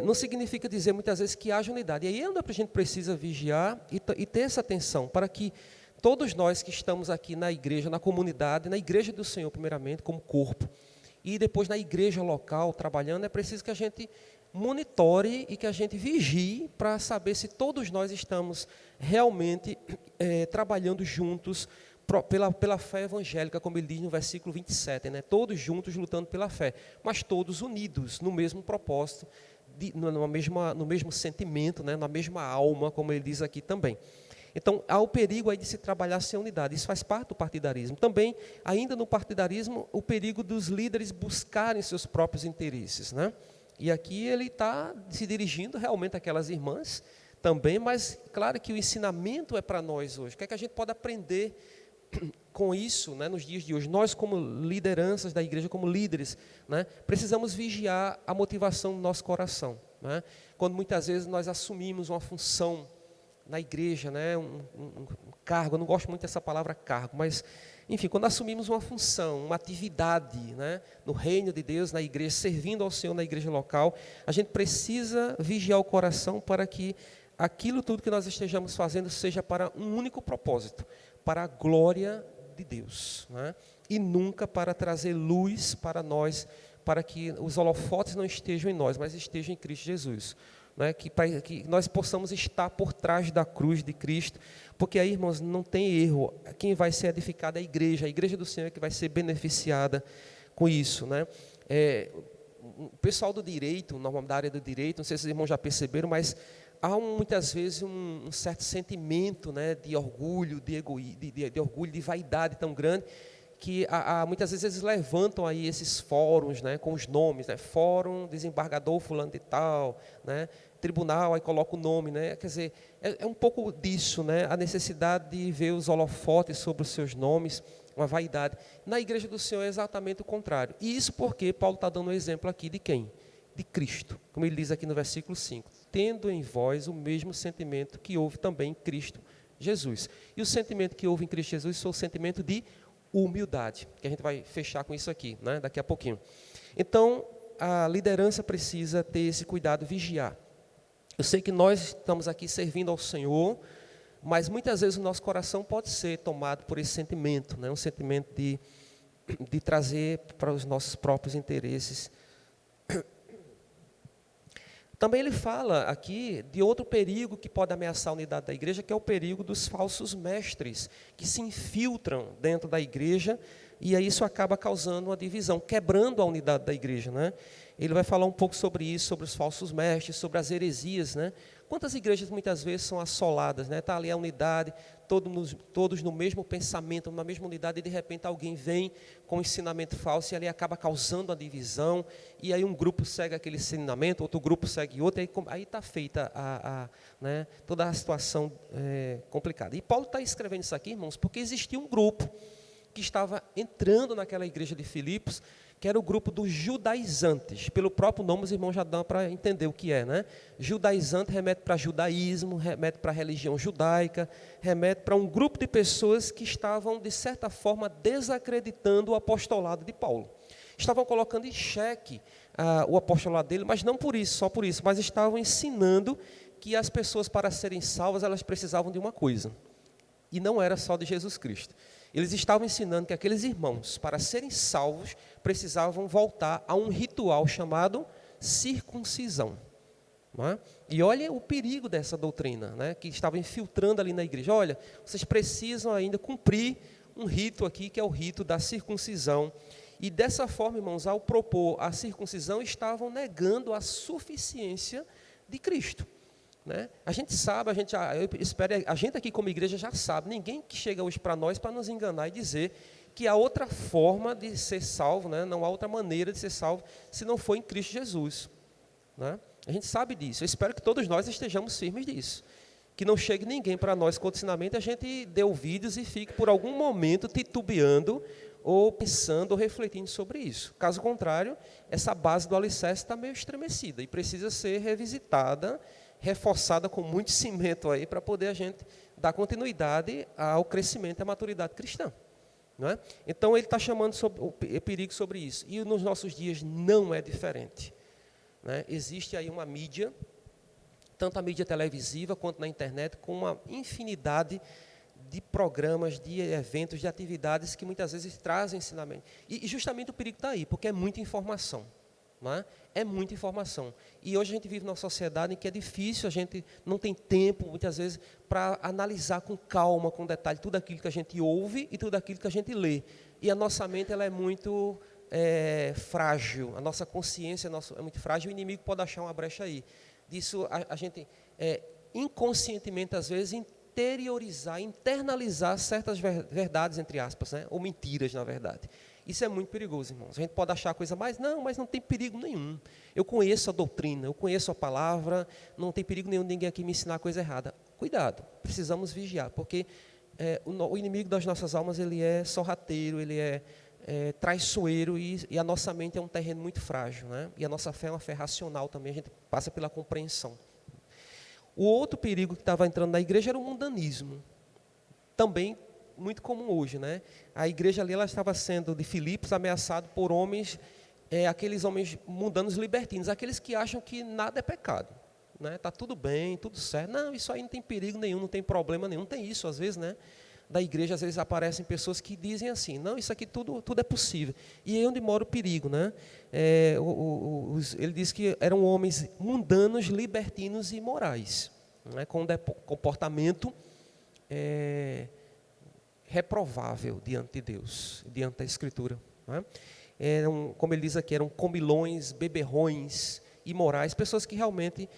não significa dizer muitas vezes que haja unidade. E aí é onde a gente precisa vigiar e ter essa atenção, para que todos nós que estamos aqui na igreja, na comunidade, na igreja do Senhor primeiramente, como corpo, e depois na igreja local, trabalhando, é preciso que a gente monitore e que a gente vigie para saber se todos nós estamos realmente trabalhando juntos pela fé evangélica, como ele diz no versículo 27, né? Todos juntos lutando pela fé, mas todos unidos no mesmo propósito, no mesmo sentimento, né? Na mesma alma, como ele diz aqui também. Então, há o perigo aí de se trabalhar sem unidade. Isso faz parte do partidarismo. Também, ainda no partidarismo, o perigo dos líderes buscarem seus próprios interesses, né? E aqui ele está se dirigindo realmente àquelas irmãs também, mas claro que o ensinamento é para nós hoje. O que é que a gente pode aprender com isso, né, nos dias de hoje? Nós, como lideranças da igreja, como líderes, né, precisamos vigiar a motivação do nosso coração, né? Quando muitas vezes nós assumimos uma função na igreja, né, um cargo, eu não gosto muito dessa palavra cargo, mas, enfim, quando assumimos uma função, uma atividade, né, no reino de Deus, na igreja, servindo ao Senhor na igreja local, a gente precisa vigiar o coração para que aquilo tudo que nós estejamos fazendo seja para um único propósito, para a glória de Deus, né, e nunca para trazer luz para nós, para que os holofotes não estejam em nós, mas estejam em Cristo Jesus. Né, que nós possamos estar por trás da cruz de Cristo, porque aí, irmãos, não tem erro, quem vai ser edificada é a igreja do Senhor é que vai ser beneficiada com isso, né? O pessoal do direito, da área do direito, não sei se os irmãos já perceberam, mas há muitas vezes um certo sentimento, né, de orgulho, de orgulho, de vaidade tão grande, que muitas vezes eles levantam aí esses fóruns, né, com os nomes, né, fórum, desembargador fulano de tal, né, tribunal, aí coloca o nome, né, quer dizer, é um pouco disso, né, a necessidade de ver os holofotes sobre os seus nomes, uma vaidade. Na igreja do Senhor é exatamente o contrário. E isso porque Paulo está dando um exemplo aqui de quem? De Cristo, como ele diz aqui no versículo 5, tendo em vós o mesmo sentimento que houve também em Cristo Jesus. E o sentimento que houve em Cristo Jesus foi o sentimento de humildade, que a gente vai fechar com isso aqui, né, daqui a pouquinho. Então, a liderança precisa ter esse cuidado, vigiar. Eu sei que nós estamos aqui servindo ao Senhor, mas muitas vezes o nosso coração pode ser tomado por esse sentimento, né, um sentimento de trazer para os nossos próprios interesses. Também ele fala aqui de outro perigo que pode ameaçar a unidade da igreja, que é o perigo dos falsos mestres, que se infiltram dentro da igreja, e aí isso acaba causando uma divisão, quebrando a unidade da igreja, né? Ele vai falar um pouco sobre isso, sobre os falsos mestres, sobre as heresias, né? Quantas igrejas muitas vezes são assoladas, né? Está ali a unidade, todos no mesmo pensamento, na mesma unidade, e de repente alguém vem com um ensinamento falso e ali acaba causando a divisão, e aí um grupo segue aquele ensinamento, outro grupo segue outro, e aí está feita né, toda a situação complicada. E Paulo está escrevendo isso aqui, irmãos, porque existia um grupo que estava entrando naquela igreja de Filipos, que era o grupo dos judaizantes. Pelo próprio nome, os irmãos já dão para entender o que é, né? Judaizante remete para judaísmo, remete para a religião judaica, remete para um grupo de pessoas que estavam, de certa forma, desacreditando o apostolado de Paulo. Estavam colocando em xeque o apostolado dele, mas não por isso, só por isso, mas estavam ensinando que as pessoas, para serem salvas, elas precisavam de uma coisa, e não era só de Jesus Cristo. Eles estavam ensinando que aqueles irmãos, para serem salvos, precisavam voltar a um ritual chamado circuncisão. Não é? E olha o perigo dessa doutrina, né, que estava infiltrando ali na igreja. Olha, vocês precisam ainda cumprir um rito aqui, que é o rito da circuncisão. E dessa forma, irmãos, ao propor a circuncisão, estavam negando a suficiência de Cristo. Né? A gente sabe, a gente aqui como igreja já sabe, ninguém que chega hoje para nós para nos enganar e dizer que há outra forma de ser salvo, né? Não há outra maneira de ser salvo se não for em Cristo Jesus. Né? A gente sabe disso, eu espero que todos nós estejamos firmes disso. Que não chegue ninguém para nós com o ensinamento, a gente dê ouvidos e fique por algum momento titubeando, ou pensando, ou refletindo sobre isso. Caso contrário, essa base do alicerce está meio estremecida e precisa ser revisitada, reforçada com muito cimento aí, para poder a gente dar continuidade ao crescimento e à maturidade cristã. Não é? Então, ele está chamando o perigo sobre isso. E nos nossos dias não é diferente. Né? Existe aí uma mídia, tanto a mídia televisiva quanto na internet, com uma infinidade de programas, de eventos, de atividades que muitas vezes trazem ensinamento. E justamente o perigo está aí, porque é muita informação. Não é? É muita informação. E hoje a gente vive numa sociedade em que é difícil, a gente não tem tempo, muitas vezes, para analisar com calma, com detalhe, tudo aquilo que a gente ouve e tudo aquilo que a gente lê. E a nossa mente ela é muito frágil, a nossa consciência é muito frágil, o inimigo pode achar uma brecha aí. Disso a gente, inconscientemente, às vezes, interiorizar, internalizar certas verdades, entre aspas, né? Ou mentiras, na verdade. Isso é muito perigoso, irmãos. A gente pode achar a coisa mas não tem perigo nenhum. Eu conheço a doutrina, eu conheço a palavra, não tem perigo nenhum de ninguém aqui me ensinar a coisa errada. Cuidado, precisamos vigiar, porque o inimigo das nossas almas, ele é sorrateiro, ele é traiçoeiro, e a nossa mente é um terreno muito frágil, né? E a nossa fé é uma fé racional também, a gente passa pela compreensão. O outro perigo que estava entrando na igreja era o mundanismo, também muito comum hoje, né? A igreja ali, ela estava sendo, de Filipos, ameaçado por homens, aqueles homens mundanos libertinos, aqueles que acham que nada é pecado, né? Tá tudo bem, tudo certo, não, isso aí não tem perigo nenhum, não tem problema nenhum, tem isso às vezes, né? Da igreja, às vezes aparecem pessoas que dizem assim, não, isso aqui tudo é possível. E aí onde mora o perigo, né? Ele diz que eram homens mundanos, libertinos e imorais, né? Com comportamento reprovável diante de Deus, diante da Escritura. Né? Como ele diz aqui, eram comilões, beberrões, imorais, pessoas que realmente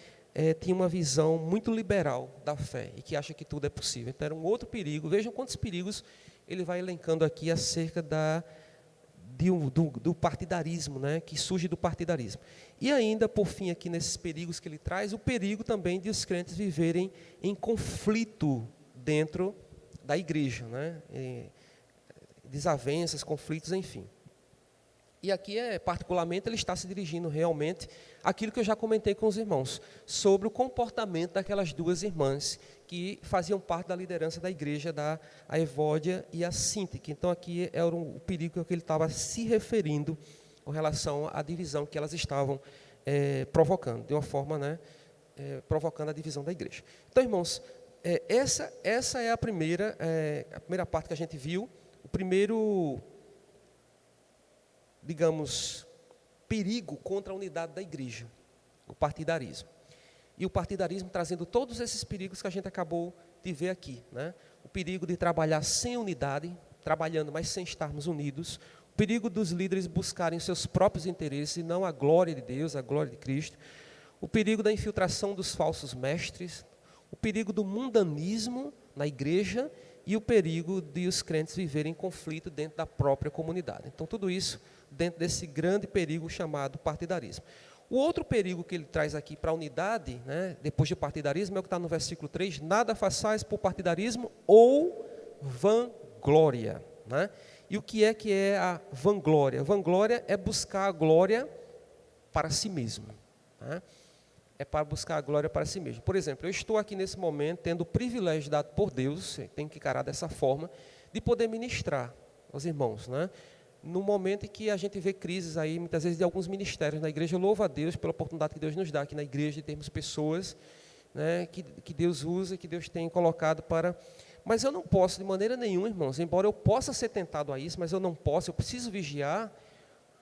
tinham uma visão muito liberal da fé e que acham que tudo é possível. Então era um outro perigo. Vejam quantos perigos ele vai elencando aqui acerca do partidarismo, né? Que surge do partidarismo. E ainda, por fim, aqui nesses perigos que ele traz, o perigo também de os crentes viverem em conflito dentro da igreja, né? Desavenças, conflitos, enfim. E aqui, particularmente, ele está se dirigindo realmente àquilo que eu já comentei com os irmãos, sobre o comportamento daquelas duas irmãs que faziam parte da liderança da igreja, a Evódia e a Síntique. Então, aqui era o perigo que ele estava se referindo com relação à divisão que elas estavam provocando, de uma forma, né, provocando a divisão da igreja. Então, irmãos, essa é a primeira parte que a gente viu, o primeiro, digamos, perigo contra a unidade da igreja, o partidarismo. E o partidarismo trazendo todos esses perigos que a gente acabou de ver aqui, né? O perigo de trabalhar sem unidade, trabalhando, mas sem estarmos unidos, o perigo dos líderes buscarem seus próprios interesses e não a glória de Deus, a glória de Cristo, o perigo da infiltração dos falsos mestres, o perigo do mundanismo, na igreja e o perigo de os crentes viverem em conflito dentro da própria comunidade. Então, tudo isso dentro desse grande perigo chamado partidarismo. O outro perigo que ele traz aqui para a unidade, né, depois do partidarismo, é o que está no versículo 3, nada façais por partidarismo ou vanglória. Né? E o que é a vanglória? Vanglória é buscar a glória para si mesmo. Né? É para buscar a glória para si mesmo. Por exemplo, eu estou aqui nesse momento, tendo o privilégio dado por Deus, tem que encarar dessa forma, de poder ministrar aos irmãos. Né? No momento em que a gente vê crises aí, muitas vezes de alguns ministérios na igreja, eu louvo a Deus pela oportunidade que Deus nos dá aqui na igreja, de termos pessoas, né, que Deus usa, que Deus tem colocado para... Mas eu não posso de maneira nenhuma, irmãos, embora eu possa ser tentado a isso, mas eu não posso, eu preciso vigiar,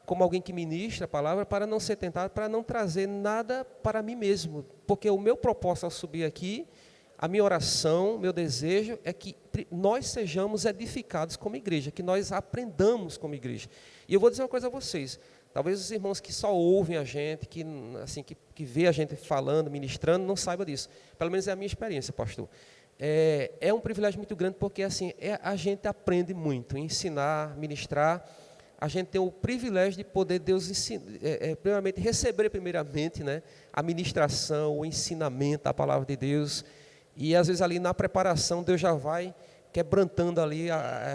como alguém que ministra a palavra, para não ser tentado, para não trazer nada para mim mesmo, porque o meu propósito ao subir aqui, a minha oração, meu desejo é que nós sejamos edificados como igreja, que nós aprendamos como igreja. E eu vou dizer uma coisa a vocês, talvez os irmãos que só ouvem a gente, que vê a gente falando, ministrando, não saibam disso. Pelo menos é a minha experiência, pastor. É um privilégio muito grande, porque assim, a gente aprende muito, ensinar, ministrar. A gente tem o privilégio de poder Deus primeiramente receber primeiramente, né, a ministração, o ensinamento da palavra de Deus, e às vezes ali na preparação Deus já vai quebrantando ali,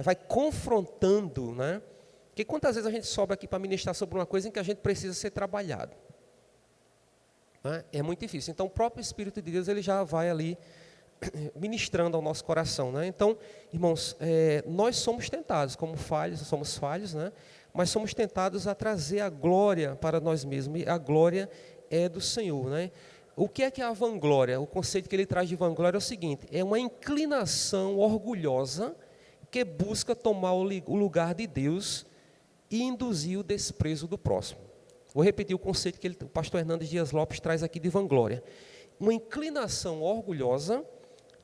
vai confrontando, né? Porque quantas vezes a gente sobe aqui para ministrar sobre uma coisa em que a gente precisa ser trabalhado, né? É muito difícil. Então o próprio Espírito de Deus ele já vai ali ministrando ao nosso coração, né? Então, irmãos, nós somos tentados, como somos falhos, né? Mas somos tentados a trazer a glória para nós mesmos, e a glória é do Senhor, né? O que é a vanglória? O conceito que ele traz de vanglória é o seguinte, é uma inclinação orgulhosa que busca tomar o lugar de Deus e induzir o desprezo do próximo. Vou repetir o conceito que o pastor Hernandes Dias Lopes traz aqui de vanglória. Uma inclinação orgulhosa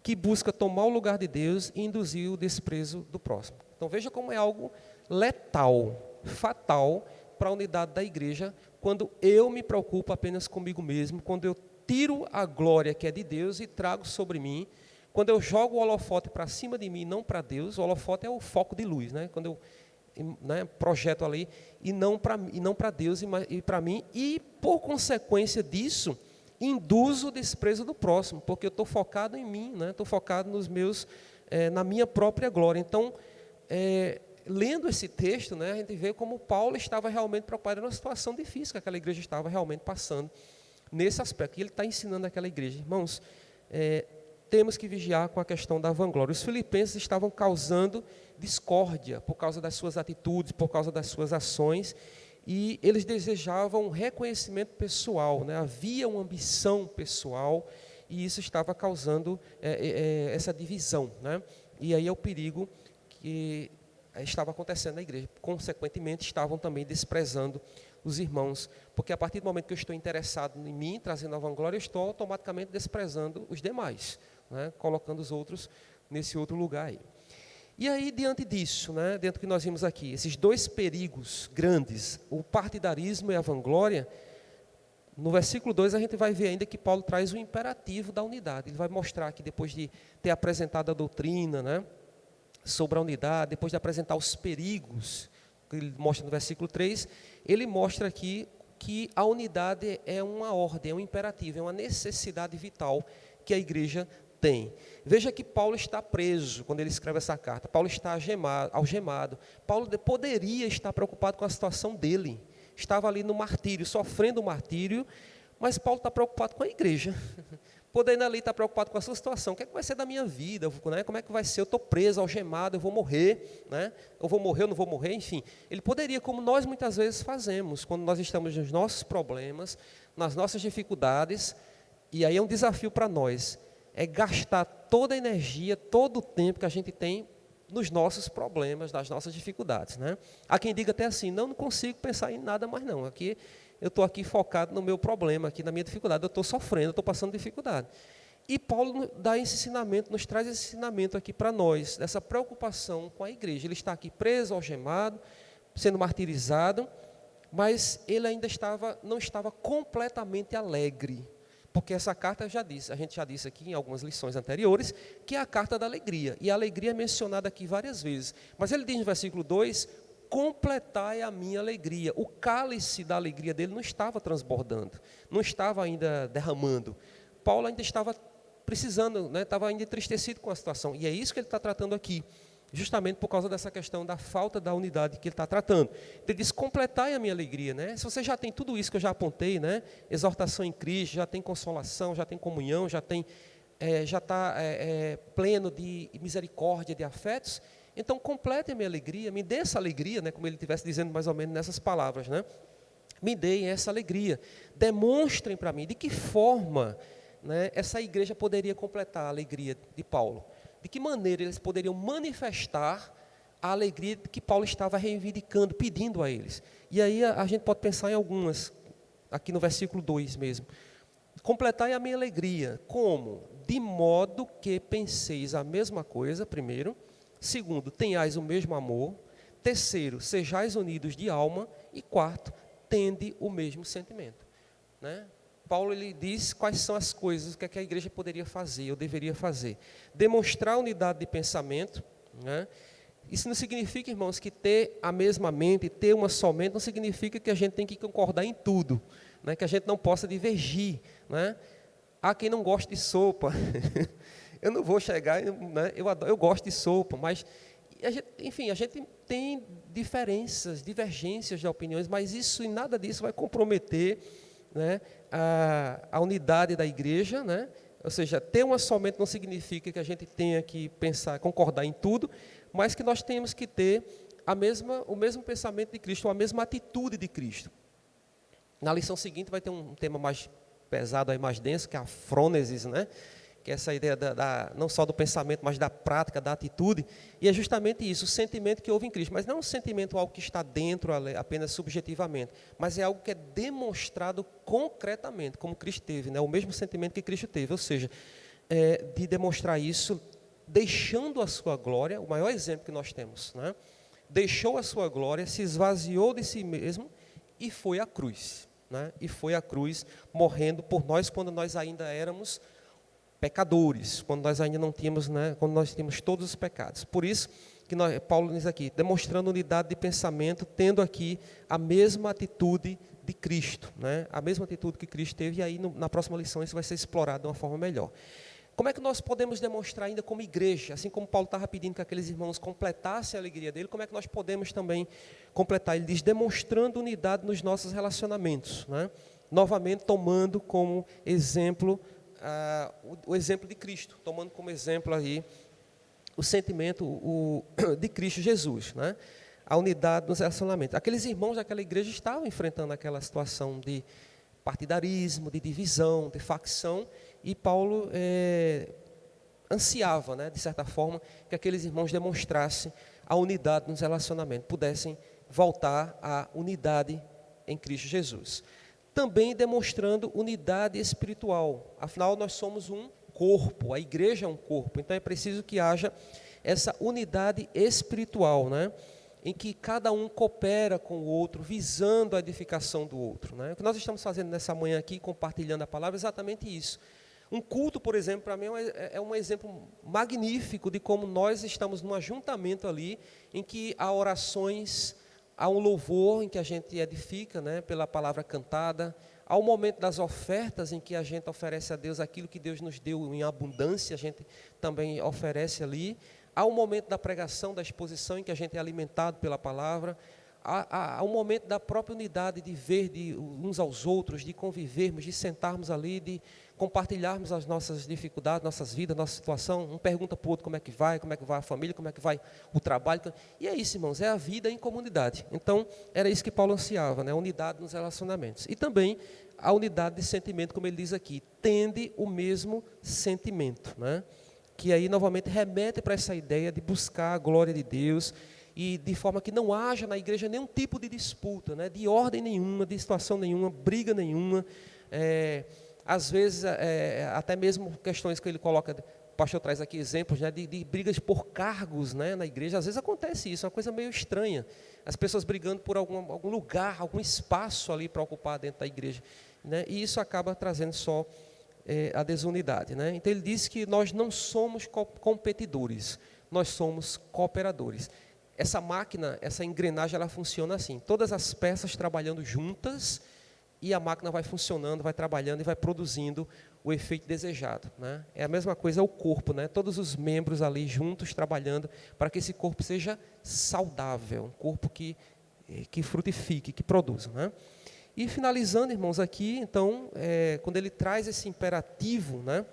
que busca tomar o lugar de Deus e induzir o desprezo do próximo. Então veja como é algo letal, fatal para a unidade da igreja, quando eu me preocupo apenas comigo mesmo, quando eu tiro a glória que é de Deus e trago sobre mim, quando eu jogo o holofote para cima de mim, não para Deus, o holofote é o foco de luz, né? Quando eu projeto ali, e não para Deus e para mim, e por consequência disso, induzo o desprezo do próximo, porque eu estou focado em mim, né? Estou focado nos meus, na minha própria glória. Então, lendo esse texto, né, a gente vê como Paulo estava realmente preocupado, numa situação difícil que aquela igreja estava realmente passando, nesse aspecto, e ele está ensinando aquela igreja. Irmãos, temos que vigiar com a questão da vanglória. Os filipenses estavam causando discórdia por causa das suas atitudes, por causa das suas ações, e eles desejavam um reconhecimento pessoal, né? Havia uma ambição pessoal, e isso estava causando essa divisão, né? E aí é o perigo que estava acontecendo na igreja. Consequentemente, estavam também desprezando os irmãos, porque a partir do momento que eu estou interessado em mim, trazendo a vanglória, eu estou automaticamente desprezando os demais, né? Colocando os outros nesse outro lugar aí. E aí, diante disso, né, dentro do que nós vimos aqui, esses dois perigos grandes, o partidarismo e a vanglória, no versículo 2 a gente vai ver ainda que Paulo traz o imperativo da unidade. Ele vai mostrar que depois de ter apresentado a doutrina, né, sobre a unidade, depois de apresentar os perigos, que ele mostra no versículo 3, ele mostra aqui que a unidade é uma ordem, é um imperativo, é uma necessidade vital que a igreja tem. Veja que Paulo está preso quando ele escreve essa carta. Paulo está algemado. Paulo poderia estar preocupado com a situação dele. Estava ali no martírio, sofrendo o martírio, mas Paulo está preocupado com a igreja. Poderia ali estar preocupado com a sua situação. O que é que vai ser da minha vida? Né? Como é que vai ser? Eu estou preso, algemado, eu vou morrer, né? Eu vou morrer, eu não vou morrer, enfim. Ele poderia, como nós muitas vezes fazemos, quando nós estamos nos nossos problemas, nas nossas dificuldades, e aí é um desafio para nós, é gastar toda a energia, todo o tempo que a gente tem nos nossos problemas, nas nossas dificuldades, né? Há quem diga até assim, não consigo pensar em nada mais não, aqui eu estou aqui focado no meu problema, aqui na minha dificuldade, eu estou sofrendo, eu estou passando dificuldade. E Paulo dá esse ensinamento, nos traz esse ensinamento aqui para nós, dessa preocupação com a igreja. Ele está aqui preso, algemado, sendo martirizado, mas ele ainda não estava completamente alegre, Porque essa carta, a gente já disse aqui em algumas lições anteriores, que é a carta da alegria. E a alegria é mencionada aqui várias vezes. Mas ele diz no versículo 2, completai a minha alegria. O cálice da alegria dele não estava transbordando, não estava ainda derramando. Paulo ainda estava precisando, né, estava ainda entristecido com a situação. E é isso que ele está tratando aqui, justamente por causa dessa questão da falta da unidade que ele está tratando. Ele diz, completai a minha alegria, né? Se você já tem tudo isso que eu já apontei, né? Exortação em Cristo, já tem consolação, já tem comunhão, já está pleno de misericórdia, de afetos, então complete a minha alegria, me dê essa alegria, né? Como ele estivesse dizendo mais ou menos nessas palavras, né? Me deem essa alegria, demonstrem para mim de que forma, né, essa igreja poderia completar a alegria de Paulo. De que maneira eles poderiam manifestar a alegria que Paulo estava reivindicando, pedindo a eles. E aí a gente pode pensar em algumas, aqui no versículo 2 mesmo. Completai a minha alegria, como? De modo que penseis a mesma coisa, primeiro. Segundo, tenhais o mesmo amor. Terceiro, sejais unidos de alma. E quarto, tende o mesmo sentimento. Né? Paulo ele diz quais são as coisas que a igreja poderia fazer, ou deveria fazer. Demonstrar unidade de pensamento, né? Isso não significa, irmãos, que ter a mesma mente, ter uma só mente, não significa que a gente tem que concordar em tudo, né? Que a gente não possa divergir. Né? Há quem não goste de sopa. Eu não vou chegar, né? Eu gosto de sopa, mas, a gente tem diferenças, divergências de opiniões, mas isso e nada disso vai comprometer, né, a unidade da igreja, né? Ou seja, ter uma só mente não significa que a gente tenha que pensar, concordar em tudo, mas que nós temos que ter o mesmo pensamento de Cristo, a mesma atitude de Cristo. Na lição seguinte vai ter um tema mais pesado, aí, mais denso, que é a frônesis, né? Que é essa ideia não só do pensamento, mas da prática, da atitude, e é justamente isso, o sentimento que houve em Cristo, mas não é um sentimento algo que está dentro apenas subjetivamente, mas é algo que é demonstrado concretamente, como Cristo teve, né? O mesmo sentimento que Cristo teve, ou seja, de demonstrar isso, deixando a sua glória, o maior exemplo que nós temos, né? Deixou a sua glória, se esvaziou de si mesmo e foi à cruz, né? E foi à cruz, morrendo por nós quando nós ainda éramos pecadores, quando nós ainda não tínhamos, né, quando nós tínhamos todos os pecados. Por isso que Paulo diz aqui, demonstrando unidade de pensamento, tendo aqui a mesma atitude de Cristo, né, a mesma atitude que Cristo teve, e aí na próxima lição isso vai ser explorado de uma forma melhor. Como é que nós podemos demonstrar ainda como igreja, assim como Paulo estava pedindo que aqueles irmãos completassem a alegria dele, como é que nós podemos também completar? Ele diz, demonstrando unidade nos nossos relacionamentos, né, novamente tomando como exemplo o exemplo de Cristo, tomando como exemplo aí o sentimento de Cristo Jesus, né? A unidade nos relacionamentos. Aqueles irmãos daquela igreja estavam enfrentando aquela situação de partidarismo, de divisão, de facção, e Paulo ansiava, né, de certa forma, que aqueles irmãos demonstrassem a unidade nos relacionamentos, pudessem voltar à unidade em Cristo Jesus. Também demonstrando unidade espiritual. Afinal, nós somos um corpo, a igreja é um corpo, então é preciso que haja essa unidade espiritual, né? Em que cada um coopera com o outro, visando a edificação do outro. Né? O que nós estamos fazendo nessa manhã aqui, compartilhando a palavra, é exatamente isso. Um culto, por exemplo, para mim é um exemplo magnífico de como nós estamos num ajuntamento ali, em que há orações, há um louvor em que a gente edifica, né, pela palavra cantada. Há o momento das ofertas em que a gente oferece a Deus aquilo que Deus nos deu em abundância, a gente também oferece ali. Há o momento da pregação, da exposição em que a gente é alimentado pela palavra. Há o momento da própria unidade de ver uns aos outros, de convivermos, de sentarmos ali, de compartilharmos as nossas dificuldades, nossas vidas, nossa situação. Um pergunta para o outro como é que vai a família, como é que vai o trabalho. E é isso, irmãos, é a vida em comunidade. Então, era isso que Paulo ansiava, né? A unidade nos relacionamentos. E também a unidade de sentimento, como ele diz aqui, tende o mesmo sentimento, né? Que aí, novamente, remete para essa ideia de buscar a glória de Deus, e de forma que não haja na igreja nenhum tipo de disputa, né, de ordem nenhuma, de situação nenhuma, briga nenhuma. Às vezes, até mesmo questões que ele coloca, o pastor traz aqui exemplos, né, de brigas por cargos, né, na igreja. Às vezes acontece isso, é uma coisa meio estranha. As pessoas brigando por algum lugar, algum espaço ali para ocupar dentro da igreja. Né, e isso acaba trazendo só a desunidade, né? Então ele diz que nós não somos competidores, nós somos cooperadores. Essa máquina, essa engrenagem, ela funciona assim, todas as peças trabalhando juntas, e a máquina vai funcionando, vai trabalhando e vai produzindo o efeito desejado, né? É a mesma coisa o corpo, né? Todos os membros ali juntos trabalhando para que esse corpo seja saudável, um corpo que frutifique, que produza, né? E finalizando, irmãos, aqui, então, quando ele traz esse imperativo, né,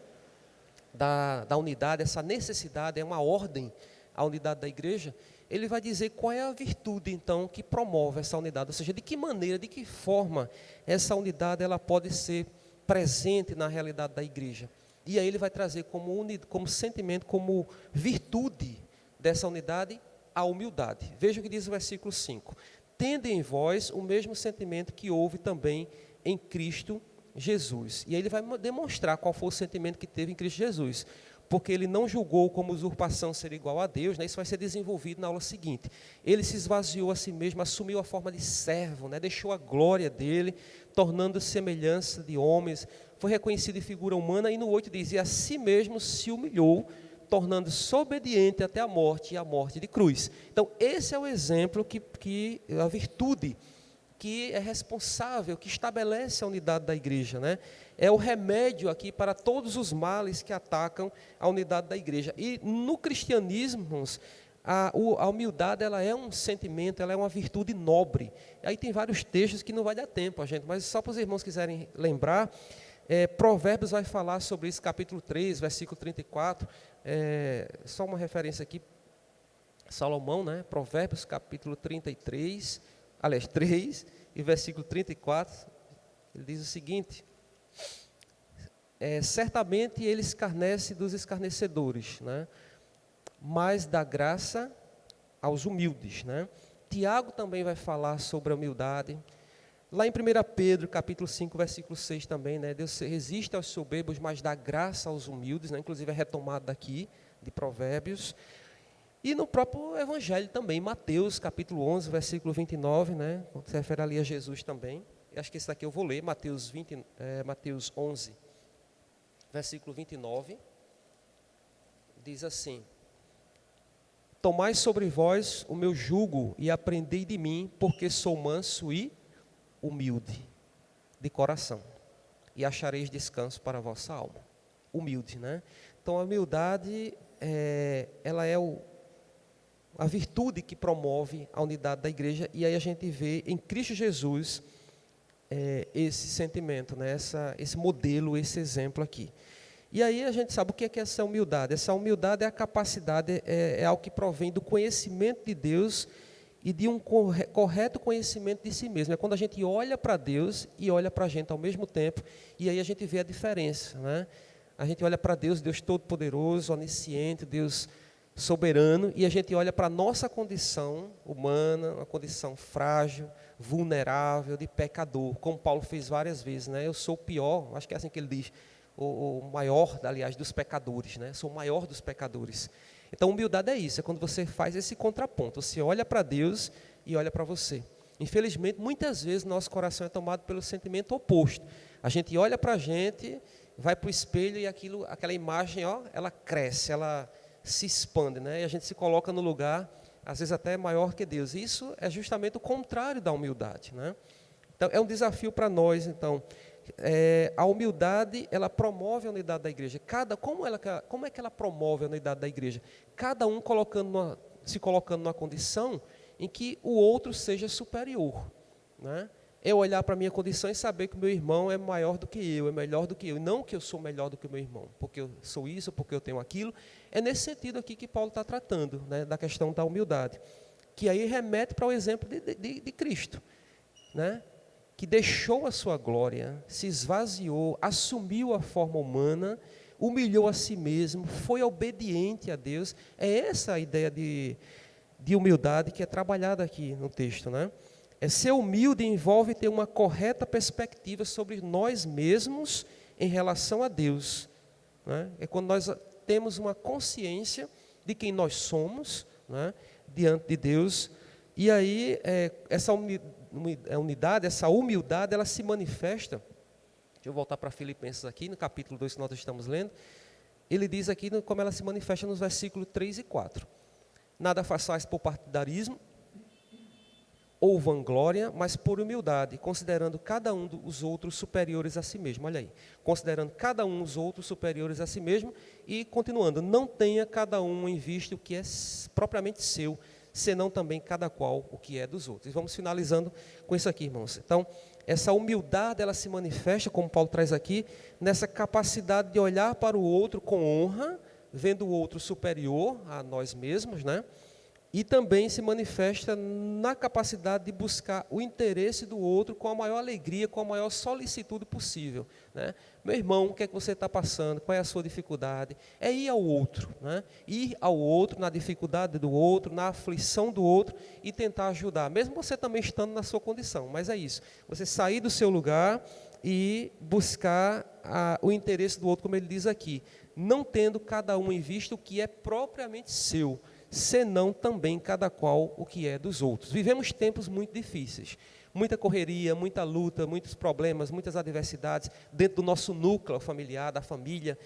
da unidade, essa necessidade, é uma ordem à unidade da igreja, ele vai dizer qual é a virtude, então, que promove essa unidade, ou seja, de que maneira, de que forma essa unidade ela pode ser presente na realidade da igreja. E aí ele vai trazer como sentimento, como virtude dessa unidade, a humildade. Veja o que diz o versículo 5. Tende em vós o mesmo sentimento que houve também em Cristo Jesus. E aí ele vai demonstrar qual foi o sentimento que teve em Cristo Jesus. Porque ele não julgou como usurpação ser igual a Deus, né? Isso vai ser desenvolvido na aula seguinte. Ele se esvaziou a si mesmo, assumiu a forma de servo, né? Deixou a glória dele, tornando-se semelhança de homens, foi reconhecido em figura humana, e no 8 diz, e a si mesmo se humilhou, tornando-se obediente até a morte, e a morte de cruz. Então, esse é o exemplo que a virtude que é responsável, que estabelece a unidade da igreja, né? É o remédio aqui para todos os males que atacam a unidade da igreja. E no cristianismo, irmãos, a humildade ela é um sentimento, ela é uma virtude nobre. Aí tem vários textos que não vai dar tempo, gente, mas só para os irmãos quiserem lembrar, Provérbios vai falar sobre isso, capítulo 3, versículo 34, só uma referência aqui, Salomão, né? Provérbios, capítulo 33, aliás, 3, e versículo 34, ele diz o seguinte, certamente ele escarnece dos escarnecedores, né? Mas dá graça aos humildes, né? Tiago também vai falar sobre a humildade. Lá em 1 Pedro, capítulo 5, versículo 6 também, né? Deus resiste aos soberbos, mas dá graça aos humildes, né? Inclusive é retomado daqui, de Provérbios. E no próprio Evangelho também, Mateus, capítulo 11, versículo 29, né? Se refere ali a Jesus também. Eu acho que esse daqui eu vou ler, Mateus 11, versículo 29. Diz assim, tomai sobre vós o meu jugo e aprendei de mim, porque sou manso e humilde de coração, e achareis descanso para a vossa alma. Humilde, né? Então a humildade, ela é a virtude que promove a unidade da igreja, e aí a gente vê em Cristo Jesus esse sentimento, né? Esse modelo, esse exemplo aqui. E aí a gente sabe o que é essa humildade. Essa humildade é a capacidade, é algo que provém do conhecimento de Deus e de um correto conhecimento de si mesmo. É quando a gente olha para Deus e olha para a gente ao mesmo tempo, e aí a gente vê a diferença, né? A gente olha para Deus, Deus Todo-Poderoso, Onisciente, Deus soberano, e a gente olha para a nossa condição humana, uma condição frágil, vulnerável, de pecador, como Paulo fez várias vezes, né? Eu sou o pior, acho que é assim que ele diz, o maior, aliás, dos pecadores, né? Sou o maior dos pecadores. Então, humildade é isso, é quando você faz esse contraponto, você olha para Deus e olha para você. Infelizmente, muitas vezes, nosso coração é tomado pelo sentimento oposto. A gente olha para a gente, vai para o espelho e aquela imagem, ela cresce, ela se expande, né? E a gente se coloca no lugar, às vezes até maior que Deus. Isso é justamente o contrário da humildade, né? Então, é um desafio para nós, então. A humildade, ela promove a unidade da igreja. Como é que ela promove a unidade da igreja? Cada um se colocando numa condição em que o outro seja superior, né? Eu olhar para a minha condição e saber que o meu irmão é maior do que eu, é melhor do que eu, não que eu sou melhor do que o meu irmão, porque eu sou isso, porque eu tenho aquilo. É nesse sentido aqui que Paulo está tratando, né, da questão da humildade, que aí remete para o exemplo de Cristo, né? Que deixou a sua glória, se esvaziou, assumiu a forma humana, humilhou a si mesmo, foi obediente a Deus. É essa a ideia de humildade que é trabalhada aqui no texto, né? Ser humilde envolve ter uma correta perspectiva sobre nós mesmos em relação a Deus, né? É quando nós temos uma consciência de quem nós somos, né, diante de Deus, e aí essa unidade, essa humildade, ela se manifesta. Deixa Deixa eu voltar para Filipenses aqui, no capítulo 2 que nós estamos lendo. Ele diz aqui como ela se manifesta nos versículos 3 e 4. Nada façais por partidarismo ou vanglória, mas por humildade, considerando cada um dos outros superiores a si mesmo. Olha aí, considerando cada um os outros superiores a si mesmo e continuando, não tenha cada um em vista o que é propriamente seu, senão também cada qual o que é dos outros. E vamos finalizando com isso aqui, irmãos. Então, essa humildade, ela se manifesta, como Paulo traz aqui, nessa capacidade de olhar para o outro com honra, vendo o outro superior a nós mesmos, né? E também se manifesta na capacidade de buscar o interesse do outro com a maior alegria, com a maior solicitude possível, né? Meu irmão, o que é que você está passando? Qual é a sua dificuldade? É ir ao outro, né? Ir ao outro, na dificuldade do outro, na aflição do outro e tentar ajudar, mesmo você também estando na sua condição. Mas é isso, você sair do seu lugar e buscar o interesse do outro, como ele diz aqui, não tendo cada um em vista o que é propriamente seu, senão também cada qual o que é dos outros. Vivemos tempos muito difíceis, muita correria, muita luta, muitos problemas, muitas adversidades dentro do nosso núcleo familiar, da família,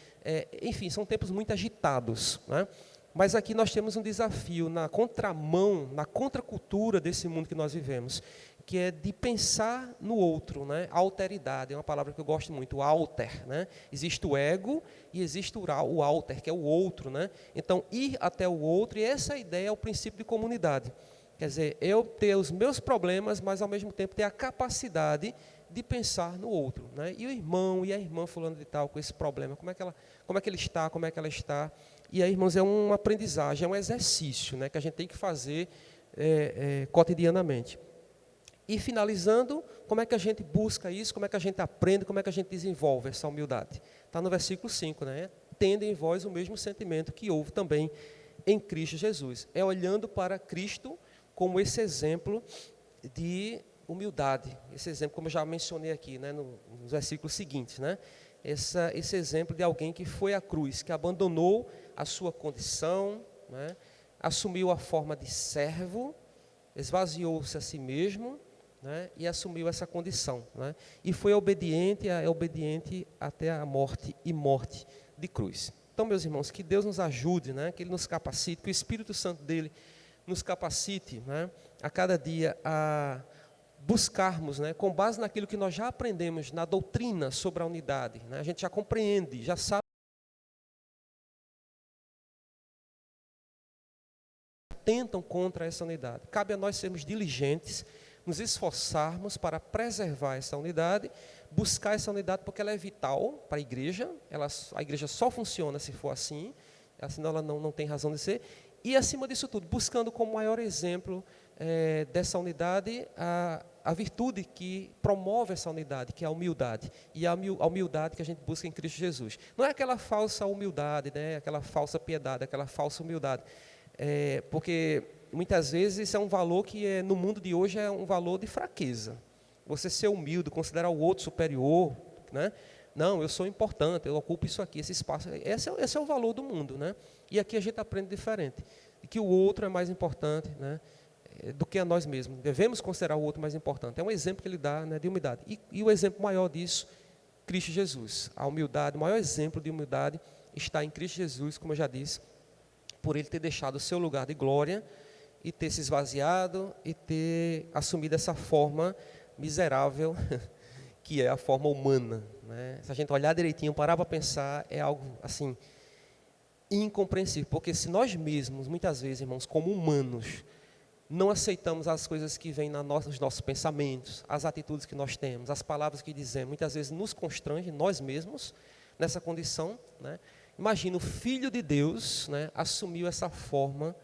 enfim, são tempos muito agitados, né? Mas aqui nós temos um desafio na contramão, na contracultura desse mundo que nós vivemos, que é de pensar no outro, né? A alteridade é uma palavra que eu gosto muito, o alter, né? Existe o ego e existe o alter, que é o outro, né? Então, ir até o outro, e essa ideia é o princípio de comunidade. Quer dizer, eu ter os meus problemas, mas ao mesmo tempo ter a capacidade de pensar no outro, né? E o irmão e a irmã fulano de tal com esse problema, como é que ele está, como é que ela está? E aí, irmãos, é uma aprendizagem, é um exercício, né, que a gente tem que fazer cotidianamente. E finalizando, como é que a gente busca isso, como é que a gente aprende, como é que a gente desenvolve essa humildade? Está no versículo 5, né? Tendo em vós o mesmo sentimento que houve também em Cristo Jesus. É olhando para Cristo como esse exemplo de humildade, esse exemplo, como eu já mencionei aqui, né, nos versículos seguintes, né? Esse exemplo de alguém que foi à cruz, que abandonou a sua condição, né, assumiu a forma de servo, esvaziou-se a si mesmo, né, e assumiu essa condição, né, e foi obediente até a morte e morte de cruz. Então, meus irmãos, que Deus nos ajude, né, que Ele nos capacite, que o Espírito Santo dEle nos capacite, né, a cada dia a buscarmos, né, com base naquilo que nós já aprendemos na doutrina sobre a unidade, né, a gente já compreende, já sabe, tentam contra essa unidade. Cabe a nós sermos diligentes, nos esforçarmos para preservar essa unidade, buscar essa unidade porque ela é vital para a igreja, a igreja só funciona se for assim, senão ela não tem razão de ser, e acima disso tudo, buscando como maior exemplo dessa unidade a virtude que promove essa unidade, que é a humildade, e a humildade que a gente busca em Cristo Jesus. Não é aquela falsa humildade, né, aquela falsa piedade, aquela falsa humildade, porque muitas vezes isso é um valor que no mundo de hoje é um valor de fraqueza. Você ser humilde, considerar o outro superior, né? Não, eu sou importante, eu ocupo isso aqui, esse espaço. Esse é o valor do mundo, né? E aqui a gente aprende diferente, que o outro é mais importante, né, do que a nós mesmos. Devemos considerar o outro mais importante. É um exemplo que ele dá, né, de humildade. E o exemplo maior disso, Cristo Jesus. A humildade, o maior exemplo de humildade está em Cristo Jesus, como eu já disse, por ele ter deixado o seu lugar de glória e ter se esvaziado e ter assumido essa forma miserável que é a forma humana, né? Se a gente olhar direitinho, parar para pensar, é algo assim incompreensível, porque se nós mesmos, muitas vezes, irmãos, como humanos, não aceitamos as coisas que vêm nos nossos pensamentos, as atitudes que nós temos, as palavras que dizemos, muitas vezes nos constrange, nós mesmos, nessa condição, né? Imagina, o Filho de Deus, né, assumiu essa forma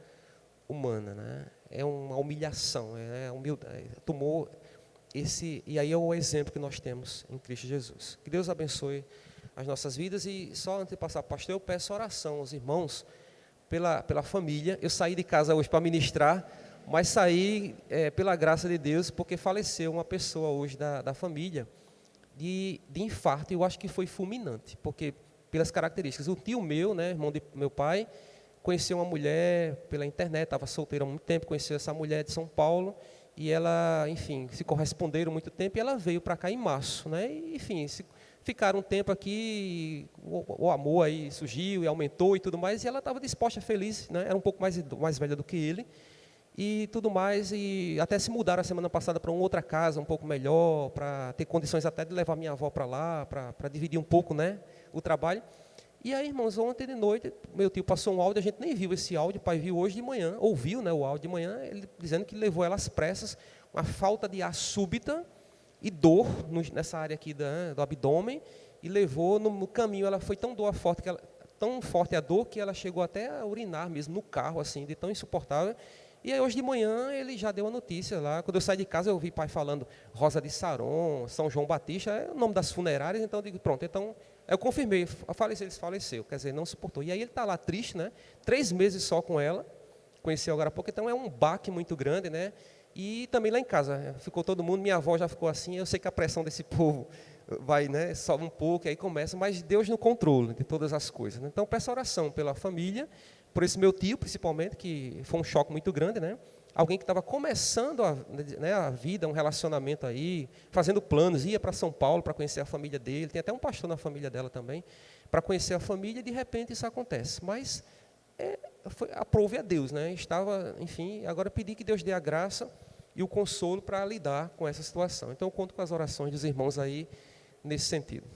humana, né? É uma humilhação, humildade, tomou esse, e aí é o exemplo que nós temos em Cristo Jesus. Que Deus abençoe as nossas vidas. E só antes de passar para o pastor, eu peço oração aos irmãos pela família. Eu saí de casa hoje para ministrar, mas saí pela graça de Deus, porque faleceu uma pessoa hoje da família de infarto. Eu acho que foi fulminante, porque pelas características, o tio meu, né, irmão de meu pai, conheceu uma mulher pela internet, estava solteira há muito tempo, conheceu essa mulher de São Paulo, e ela, enfim, se corresponderam muito tempo, e ela veio para cá em março, né, e, enfim, ficaram um tempo aqui, o amor aí surgiu e aumentou e tudo mais, e ela estava disposta, feliz, né? Era um pouco mais velha do que ele, e tudo mais, e até se mudaram a semana passada para uma outra casa, um pouco melhor, para ter condições até de levar minha avó para lá, para dividir um pouco, né, o trabalho. E aí, irmãos, ontem de noite, meu tio passou um áudio, a gente nem viu esse áudio, o pai viu hoje de manhã, ouviu, né, o áudio de manhã, ele dizendo que levou ela às pressas, uma falta de ar súbita e dor nessa área aqui do abdômen, e levou no caminho, ela foi tão forte, tão forte a dor, que ela chegou até a urinar mesmo no carro, assim, de tão insuportável. E aí hoje de manhã ele já deu a notícia lá, quando eu saí de casa eu ouvi pai falando Rosa de Saron, São João Batista, é o nome das funerárias, então eu digo, pronto, então eu confirmei, ele faleceu, quer dizer, não suportou. E aí ele está lá triste, né, 3 meses só com ela, conheceu agora há pouco, então é um baque muito grande, né, e também lá em casa, ficou todo mundo, minha avó já ficou assim, eu sei que a pressão desse povo vai, né, sobe um pouco, e aí começa, mas Deus no controle de todas as coisas, né? Então peço oração pela família, por esse meu tio, principalmente, que foi um choque muito grande, né? Alguém que estava começando a vida, um relacionamento aí, fazendo planos, ia para São Paulo para conhecer a família dele, tem até um pastor na família dela também, para conhecer a família, e de repente isso acontece. Mas aprove a Deus, né? Estava, enfim, agora pedi que Deus dê a graça e o consolo para lidar com essa situação. Então eu conto com as orações dos irmãos aí nesse sentido.